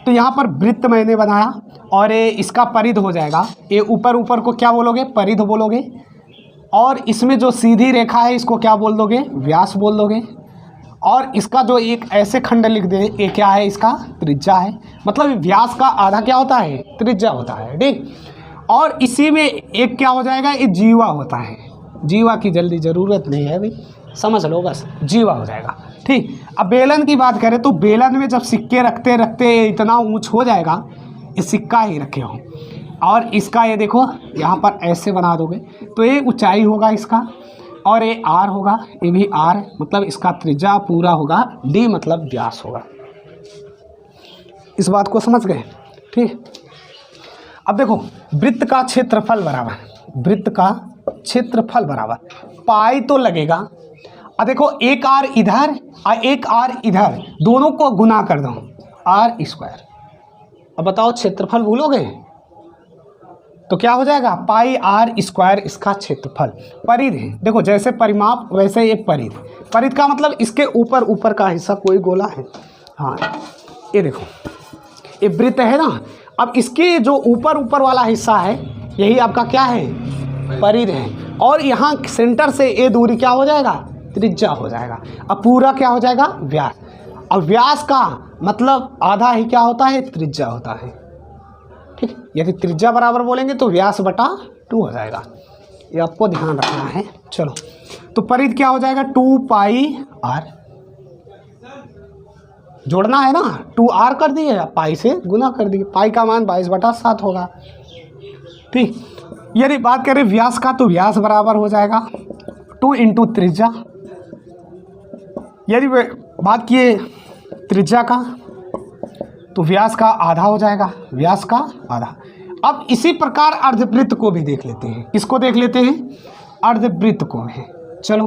तो यहाँ पर वृत्त मैंने बनाया और ये इसका परिध हो जाएगा, ये ऊपर ऊपर को क्या बोलोगे परिध बोलोगे, और इसमें जो सीधी रेखा है इसको क्या बोल दोगे व्यास बोल दोगे, और इसका जो एक ऐसे खंड लिख दे ये क्या है इसका त्रिज्या है, मतलब व्यास का आधा क्या होता है त्रिज्या होता है, ठीक। और इसी में एक क्या हो जाएगा ये जीवा होता है, जीवा की जल्दी ज़रूरत नहीं है भाई, समझ लो बस जीवा हो जाएगा, ठीक। अब बेलन की बात करें तो बेलन में जब सिक्के रखते रखते इतना ऊंच हो जाएगा, ये सिक्का ही रखे हो, और इसका ये देखो यहाँ पर ऐसे बना दोगे तो ये ऊंचाई होगा इसका, और ये आर होगा, ये भी आर है, मतलब इसका त्रिज्या पूरा होगा, डी मतलब व्यास होगा। इस बात को समझ गए, ठीक। अब देखो वृत्त का क्षेत्रफल बराबर, वृत्त का क्षेत्रफल बराबर पाई तो लगेगा, और देखो एक आर इधर और एक आर इधर, दोनों को गुना कर दो आर स्क्वायर। अब बताओ क्षेत्रफल भूलोगे तो क्या हो जाएगा पाई आर स्क्वायर इसका क्षेत्रफल। परिध है, देखो जैसे परिमाप वैसे ये परिध, परिध का मतलब इसके ऊपर ऊपर का हिस्सा कोई गोला है, हाँ ये देखो ये वृत्त है ना, अब इसके जो ऊपर ऊपर वाला हिस्सा है यही आपका क्या है परिध है, और यहाँ सेंटर से ये दूरी क्या हो जाएगा त्रिज्या हो जाएगा, अब पूरा क्या हो जाएगा व्यास, और व्यास का मतलब आधा ही क्या होता है त्रिज्या होता है, ठीक। यदि त्रिज्या बराबर बोलेंगे तो व्यास बटा 2 हो जाएगा, ये आपको ध्यान रखना है। चलो तो परिध क्या हो जाएगा 2 पाई आर, जोड़ना है ना, 2r कर दिए, पाई से गुना कर दिए, पाई का मान 22/7 होगा। ठीक, यदि बात करें व्यास का, तो व्यास बराबर हो जाएगा 2 इंटू त्रिज्या। यदि बात किए त्रिज्या का, तो व्यास का आधा हो जाएगा, व्यास का आधा। अब इसी प्रकार अर्धवृत्त को भी देख लेते हैं। किसको देख लेते हैं? अर्धवृत्त को है। चलो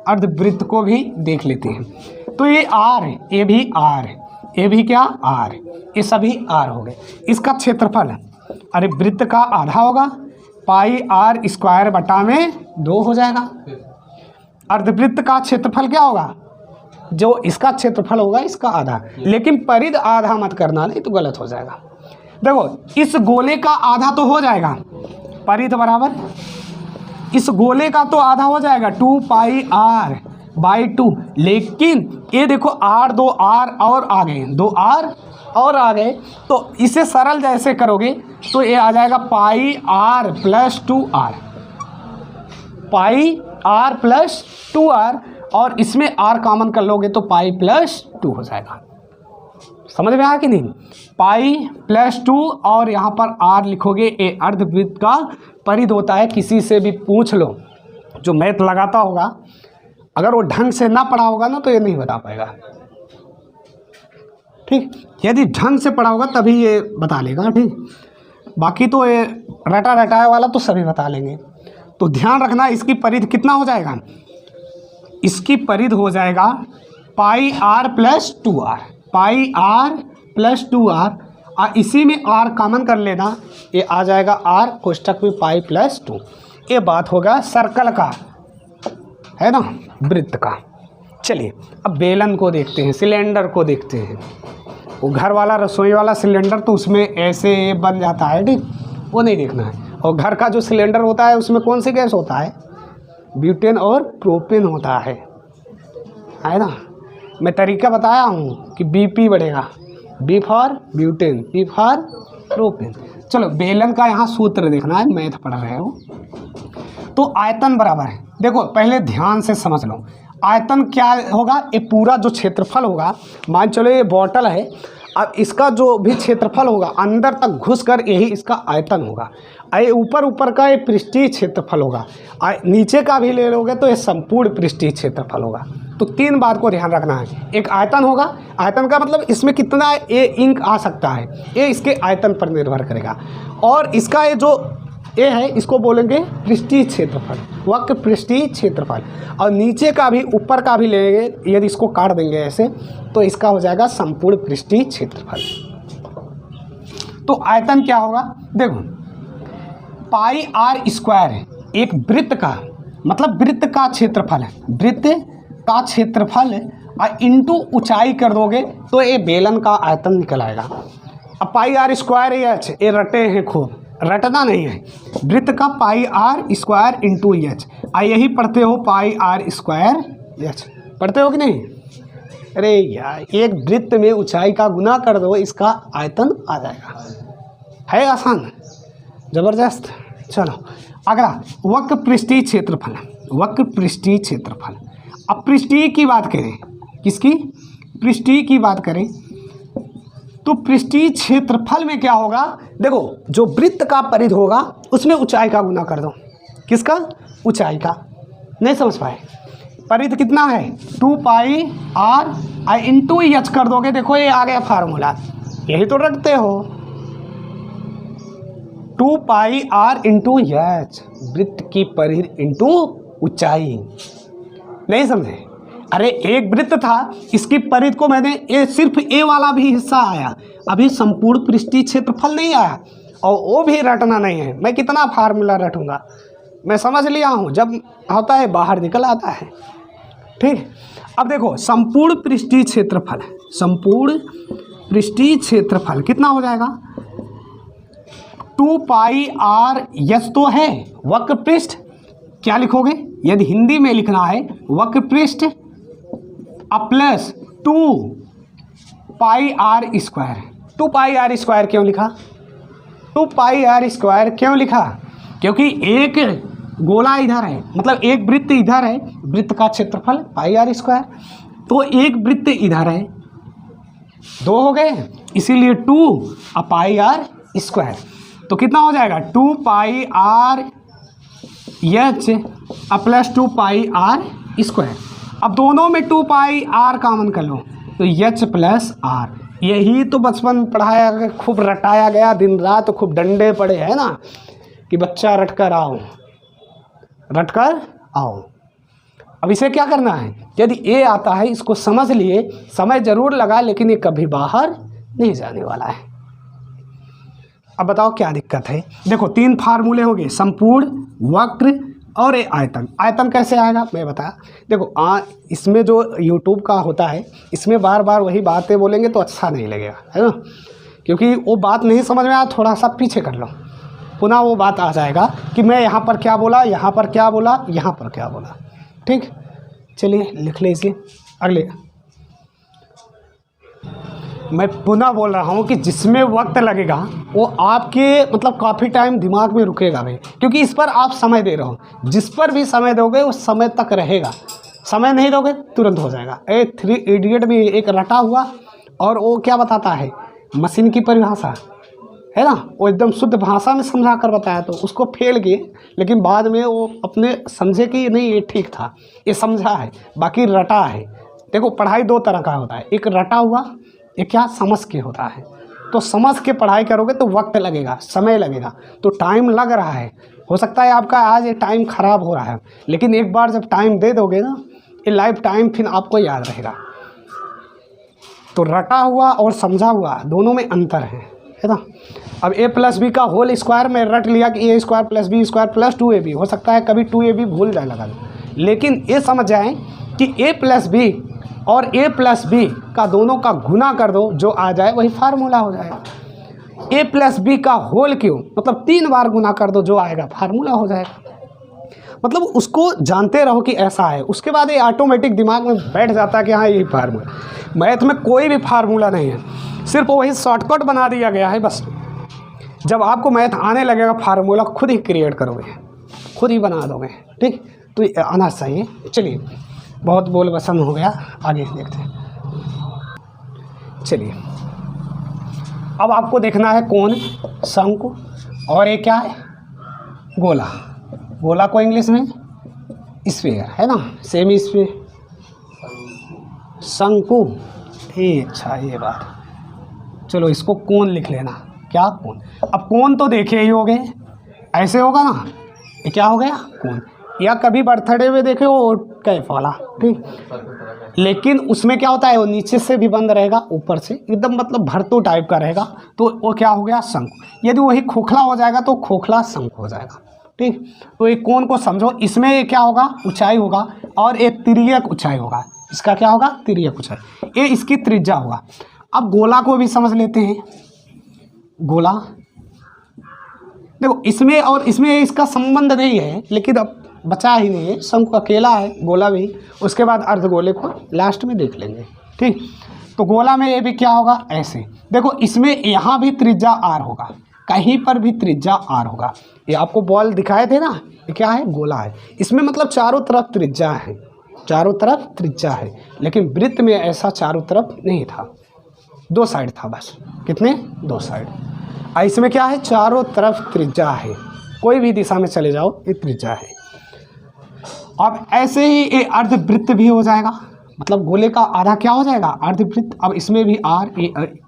अर्धवृत्त को भी देख लेते हैं। तो ये r है, ये भी r है, ये भी क्या r, ये सभी r हो गए। इसका क्षेत्रफल, अरे वृत्त का आधा होगा, पाई r स्क्वायर बटा में 2 हो जाएगा। अर्धवृत्त का क्षेत्रफल क्या होगा? जो इसका क्षेत्रफल होगा इसका आधा, लेकिन परिध आधा मत करना, नहीं तो गलत हो जाएगा। देखो इस गोले का आधा तो हो जाएगा, परिध बराबर इस गोले का तो आधा हो जाएगा 2 पाई r/2, लेकिन ये देखो r 2r और आ गए, 2r और आ गए, तो इसे सरल जैसे करोगे तो ये आ जाएगा पाई r प्लस 2r, पाई r प्लस 2r, और इसमें r कॉमन कर लोगे तो पाई प्लस 2 हो जाएगा। समझ में आया कि नहीं? पाई प्लस 2 और यहाँ पर r लिखोगे, ये अर्धवृत्त का परिध होता है। किसी से भी पूछ लो जो मैथ लगाता होगा, अगर वो ढंग से ना पढ़ा होगा ना तो ये नहीं बता पाएगा। ठीक, यदि ढंग से पढ़ा होगा तभी ये बता लेगा। ठीक, बाकी तो ये रटा रटाया वाला तो सभी बता लेंगे। तो ध्यान रखना, इसकी परिध कितना हो जाएगा? इसकी परिध हो जाएगा पाई r प्लस 2r, पाई r प्लस 2r, और इसी में r कॉमन कर लेना, ये आ जाएगा r कोष्टक में पाई प्लस 2। ये बात होगा सर्कल का, है ना, वृत्त का। चलिए अब बेलन को देखते हैं, सिलेंडर को देखते हैं। वो घर वाला रसोई वाला सिलेंडर तो उसमें ऐसे बन जाता है, ठीक, वो नहीं देखना है। और घर का जो सिलेंडर होता है उसमें कौन सी गैस होता है? ब्यूटेन और प्रोपेन होता है ना। मैं तरीका बताया हूँ कि BP बढ़ेगा, B for butane, P for propane. चलो बेलन का यहाँ सूत्र देखना है, मैथ पढ़ रहे हो तो आयतन बराबर है। देखो पहले ध्यान से समझ लो, आयतन क्या होगा? ये पूरा जो क्षेत्रफल होगा, मान चलो ये बॉटल है, अब इसका जो भी क्षेत्रफल होगा अंदर तक घुसकर यही इसका आयतन होगा। ये ऊपर का ये पृष्ठीय क्षेत्रफल होगा, नीचे का भी ले लोगे तो ये संपूर्ण पृष्ठीय क्षेत्रफल होगा। तो 3 बात को ध्यान रखना है। एक आयतन होगा, आयतन का मतलब इसमें कितना ये इंक आ सकता है, ये इसके आयतन पर निर्भर करेगा। और इसका ये जो ये है इसको बोलेंगे पृष्ठीय क्षेत्रफल, वक्र पृष्ठीय क्षेत्रफल। और नीचे का भी ऊपर का भी लेंगे, यदि इसको काट देंगे ऐसे तो इसका हो जाएगा संपूर्ण पृष्ठीय क्षेत्रफल। तो आयतन क्या होगा? देखो पाई r स्क्वायर है, एक वृत्त का मतलब वृत्त का क्षेत्रफल है, वृत्त का क्षेत्रफल इंटू ऊंचाई कर दोगे तो ये बेलन का आयतन निकल आएगा। अब पाई r स्क्वायर ये रटे हैं, खूब रटना नहीं है। वृत्त का पाई r स्क्वायर इंटू एच, यही पढ़ते हो पाई r स्क्वायर एच, पढ़ते हो कि नहीं? अरे यार, एक वृत्त में ऊंचाई का गुना कर दो, इसका आयतन आ जाएगा। है आसान, ज़बरदस्त। चलो अगला वक्र पृष्ठीय क्षेत्रफल, वक्र पृष्ठीय क्षेत्रफल। अब पृष्ठीय की बात करें, किसकी? पृष्ठीय की बात करें तो पृष्ठीय क्षेत्रफल में क्या होगा? देखो जो वृत्त का परिध होगा उसमें ऊंचाई का गुना कर दो। किसका? ऊंचाई का। नहीं समझ पाए? परिध कितना है? 2 पाई r इंटू एच कर दोगे। देखो ये आ गया फार्मूला, यही तो रखते हो, 2 पाई r इंटू एच, वृत्त की परिध इंटू ऊंचाई। नहीं समझे? अरे एक वृत्त था, इसकी परिध को मैंने ये सिर्फ ए वाला भी हिस्सा आया, अभी संपूर्ण पृष्ठीय क्षेत्रफल नहीं आया, और वो भी रटना नहीं है। मैं कितना फार्मूला रटूंगा, मैं समझ लिया हूँ, जब होता है बाहर निकल आता है। ठीक, अब देखो संपूर्ण पृष्ठीय क्षेत्रफल, संपूर्ण पृष्ठीय क्षेत्रफल कितना हो जाएगा? 2 पाई r यस तो है वक्र पृष्ठ, क्या लिखोगे? यदि हिंदी में लिखना है वक्र पृष्ठ प्लस 2 पाई r स्क्वायर। 2 पाई r स्क्वायर क्यों लिखा? 2 पाई r स्क्वायर क्यों लिखा? क्योंकि एक गोला इधर है, मतलब एक वृत्त इधर है, वृत्त का क्षेत्रफल पाई r स्क्वायर, तो एक वृत्त इधर है, 2 हो गए, इसीलिए 2 पाई आर स्क्वायर। तो कितना हो जाएगा 2 pi R H plus 2 pi R square. अब दोनों में 2 पाई आर कॉमन कर लो तो एच प्लस आर। यही तो बचपन पढ़ाया गया, खूब रटाया गया, दिन रात खूब डंडे पड़े है ना कि बच्चा रट कर आओ, रट कर आओ। अब इसे क्या करना है, यदि ए आता है इसको समझ लिए, समय जरूर लगा लेकिन ये कभी बाहर नहीं जाने वाला है। अब बताओ क्या दिक्कत है। देखो 3 फार्मूले हो गए, संपूर्ण, वक्र और ये आयतन। आयतन कैसे आएगा मैं बताया। देखो इसमें जो यूट्यूब का होता है इसमें बार बार वही बातें बोलेंगे तो अच्छा नहीं लगेगा, है ना, क्योंकि वो बात नहीं समझ में आया, थोड़ा सा पीछे कर लो, पुनः वो बात आ जाएगा कि मैं यहाँ पर क्या बोला, यहाँ पर क्या बोला, यहाँ पर क्या बोला। ठीक, चलिए लिख लीजिए अगले। मैं पुनः बोल रहा हूँ कि जिसमें वक्त लगेगा वो आपके मतलब काफ़ी टाइम दिमाग में रुकेगा भाई, क्योंकि इस पर आप समय दे रहे हो। जिस पर भी समय दोगे उस समय तक रहेगा, समय नहीं दोगे तुरंत हो जाएगा। 3 इडियट में एक रटा हुआ और वो क्या बताता है, मशीन की परिभाषा है ना, वो एकदम शुद्ध भाषा में समझा कर बताया तो उसको फेल किए, लेकिन बाद में वो अपने समझे कि नहीं ये ठीक था, ये समझा है, बाकी रटा है। देखो पढ़ाई 2 तरह का होता है, एक रटा हुआ, एक क्या समझ के होता है। तो समझ के पढ़ाई करोगे तो वक्त लगेगा, समय लगेगा, तो टाइम लग रहा है। हो सकता है आपका आज ये टाइम ख़राब हो रहा है, लेकिन एक बार जब टाइम दे दोगे ना, ये लाइफ टाइम फिर आपको याद रहेगा। तो रटा हुआ और समझा हुआ दोनों में अंतर है ना। अब a प्लस बी का होल स्क्वायर में रट लिया कि a square plus B square plus 2ab। हो सकता है कभी 2ab भूल जाए लगा, लेकिन ये समझ जाएं कि a प्लस बी और a प्लस बी का दोनों का गुना कर दो, जो आ जाए वही फार्मूला हो जाएगा। a प्लस बी का होल क्यों, मतलब 3 बार गुना कर दो, जो आएगा फार्मूला हो जाएगा। मतलब उसको जानते रहो कि ऐसा है, उसके बाद ये ऑटोमेटिक दिमाग में बैठ जाता है कि हाँ यही फार्मूला। मैथ में कोई भी फार्मूला नहीं है, सिर्फ वही शॉर्टकट बना दिया गया है बस। जब आपको मैथ आने लगेगा फार्मूला खुद ही क्रिएट करोगे, खुद ही बना दोगे। ठीक, तो ये आना चाहिए। चलिए बहुत बोल बसन हो गया, आगे देखते हैं। चलिए अब आपको देखना है कोण, शंकु और ये क्या है, गोला। गोला को इंग्लिश में स्फीयर है ना, सेमी स्फीयर, शंकु। अच्छा ये बात, चलो इसको कोण लिख लेना। क्या कोण, अब कोण तो देखे ही होगे, ऐसे होगा ना, ये क्या हो गया कोण। या कभी बर्थडे में देखे हो कैफ वाला, ठीक, लेकिन उसमें क्या होता है वो नीचे से भी बंद रहेगा, ऊपर से एकदम मतलब भरतू टाइप का रहेगा, तो वो क्या हो गया शंकु। यदि वही खोखला हो जाएगा तो खोखला शंकु हो जाएगा। ठीक, तो एक कोण को समझो, इसमें क्या होगा ऊंचाई होगा और एक तिर्यक ऊंचाई होगा। इसका क्या होगा तिर्यक ऊंचाई, ये इसकी त्रिज्या होगा। अब गोला को भी समझ लेते हैं। गोला देखो इसमें और इसमें इसका संबंध नहीं है, लेकिन अब बचा ही नहीं है, शंकु अकेला है, गोला भी। उसके बाद अर्धगोले को लास्ट में देख लेंगे। ठीक, तो गोला में ये भी क्या होगा ऐसे। देखो इसमें यहाँ भी त्रिज्या आर होगा, कहीं पर भी त्रिज्या आर होगा। ये आपको बॉल दिखाए थे ना, ये क्या है गोला है। इसमें मतलब चारों तरफ त्रिज्या है, चारों तरफ त्रिज्या है, लेकिन वृत्त में ऐसा चारों तरफ नहीं था, 2 साइड था बस। कितने 2 साइड। इसमें क्या है चारों तरफ त्रिज्या है, कोई भी दिशा में चले जाओ ये त्रिज्या है। अब ऐसे ही ये अर्धवृत्त भी हो जाएगा, मतलब गोले का आधा क्या हो जाएगा अर्धवृत्त। अब इसमें भी आर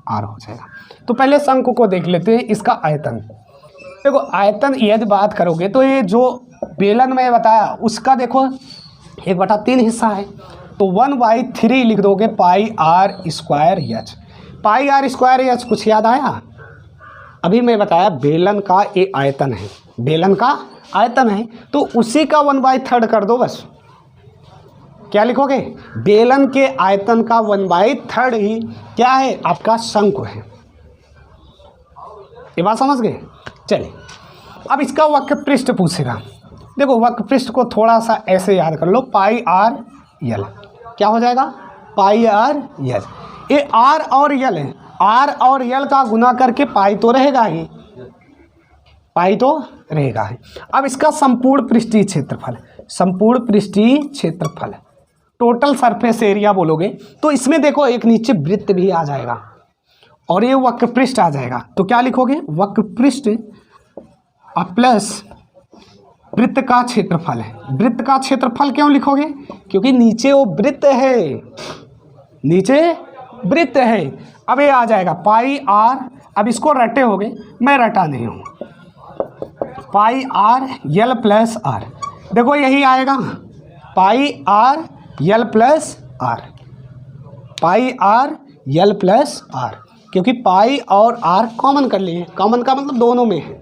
आर हो जाएगा। तो पहले शंकु को देख लेते हैं, इसका आयतन। देखो आयतन यदि बात करोगे तो ये जो बेलन में बताया उसका देखो 1/3 हिस्सा है, तो 1/3 लिख दोगे pi R square H. Pi R square H कुछ याद आया? अभी मैं बताया बेलन का ये आयतन है, बेलन का आयतन है, तो उसी का 1/3 कर दो बस। क्या लिखोगे बेलन के आयतन का 1/3 ही क्या है आपका शंकु है। ये बात समझ गए। चलिए अब इसका वक्र पृष्ठ पूछेगा। देखो वक्र पृष्ठ को थोड़ा सा ऐसे याद कर लो, पाई आर यल क्या हो जाएगा पाई आर यल। ये आर और यल है, आर और यल का गुना करके पाई तो रहेगा ही, पाई तो रहेगा ही। अब इसका संपूर्ण पृष्ठीय क्षेत्रफल, संपूर्ण पृष्ठीय क्षेत्रफल टोटल सरफेस एरिया बोलोगे तो इसमें देखो एक नीचे वृत्त भी आ जाएगा और ये वक्र पृष्ठ आ जाएगा। तो क्या लिखोगे, वक्र पृष्ठ प्लस वृत्त का क्षेत्रफल है। वृत्त का क्षेत्रफल क्यों लिखोगे, क्योंकि नीचे वो वृत्त है, नीचे वृत्त है। अब ये आ जाएगा पाई आर, अब इसको रटे होगे, मैं रटा नहीं हूँ, pi R L plus R. देखो यही आएगा pi R L plus R, pi R L plus R, क्योंकि पाई और आर कॉमन कर लिए। कॉमन का मतलब दोनों में है,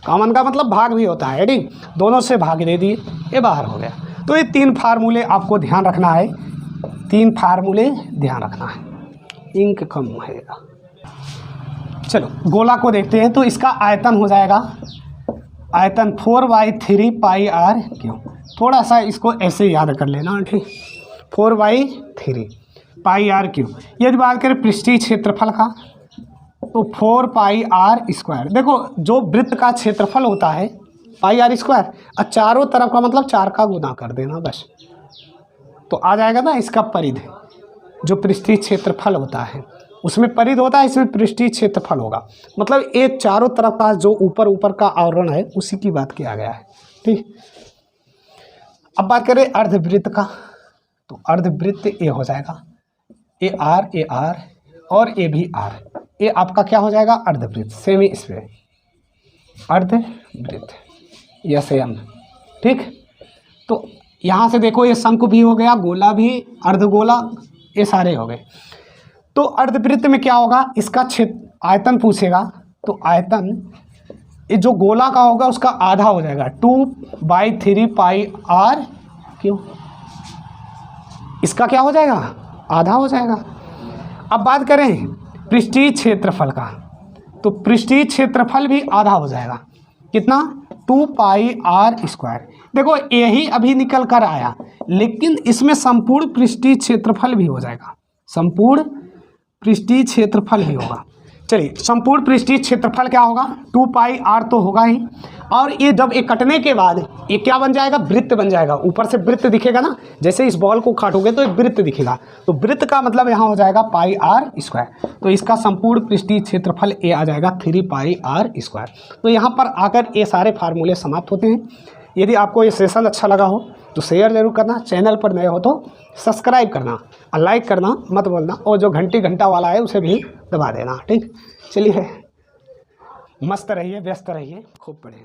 कॉमन का मतलब भाग भी होता है, ठीक, दोनों से भाग दे दिए, ये बाहर हो गया। तो ये 3 फार्मूले आपको ध्यान रखना है, 3 फार्मूले ध्यान रखना है। इंक कम होएगा। चलो गोला को देखते हैं। तो इसका आयतन हो जाएगा, आयतन 4/3 पाई आर क्यों। थोड़ा सा इसको ऐसे याद कर लेना, ठीक, 4/3 पाई आर क्यों। यदि बात करें पृष्ठीय क्षेत्रफल का तो 4 पाई आर स्क्वायर। देखो जो वृत्त का क्षेत्रफल होता है पाई आर स्क्वायर, और चारों तरफ का मतलब 4 का गुना कर देना बस, तो आ जाएगा ना इसका परिध। जो पृष्ठीय क्षेत्रफल होता है उसमें परिध होता है, इसमें पृष्ठीय क्षेत्रफल होगा। मतलब एक चारों तरफ का जो ऊपर ऊपर का आवरण है उसी की बात किया गया है, ठीक। अब बात करें अर्धवृत्त का, तो अर्धवृत्त ए हो जाएगा, ए आर और ए भी आर, ये आपका क्या हो जाएगा, अर्धवृत्त। सेम ही इस पे अर्धवृत्त यस एम, ठीक। तो यहाँ से देखो ये शंकु भी हो गया, गोला भी, अर्धगोला, ये सारे हो गए। तो अर्धवृत्त में क्या होगा, इसका क्षेत्र आयतन पूछेगा, तो आयतन ये जो गोला का होगा उसका आधा हो जाएगा, 2/3 पाई आर क्यों। इसका क्या हो जाएगा, आधा हो जाएगा। अब बात करें पृष्ठीय क्षेत्रफल का, तो पृष्ठीय क्षेत्रफल भी आधा हो जाएगा, कितना, 2 पाई आर स्क्वायर। देखो यही अभी निकल कर आया, लेकिन इसमें संपूर्ण पृष्ठीय क्षेत्रफल भी हो जाएगा, संपूर्ण पृष्ठीय क्षेत्रफल ही होगा। चलिए संपूर्ण पृष्ठीय क्षेत्रफल क्या होगा, 2 पाई आर तो होगा ही, और ये जब ये कटने के बाद ये क्या बन जाएगा, वृत्त बन जाएगा। ऊपर से वृत्त दिखेगा ना, जैसे इस बॉल को काटोगे तो एक वृत्त दिखेगा, तो वृत्त का मतलब यहाँ हो जाएगा पाई आर स्क्वायर। तो इसका संपूर्ण पृष्ठीय क्षेत्रफल ये आ जाएगा 3 पाई आर स्क्वायर। तो यहाँ पर आकर ये सारे फार्मूले समाप्त होते हैं। यदि आपको ये सेशन अच्छा लगा हो तो शेयर जरूर करना, चैनल पर नए हो तो सब्सक्राइब करना और लाइक करना मत बोलना, और जो घंटा वाला है उसे भी दबा देना, ठीक। चलिए मस्त रहिए, व्यस्त रहिए, खूब पढ़िए।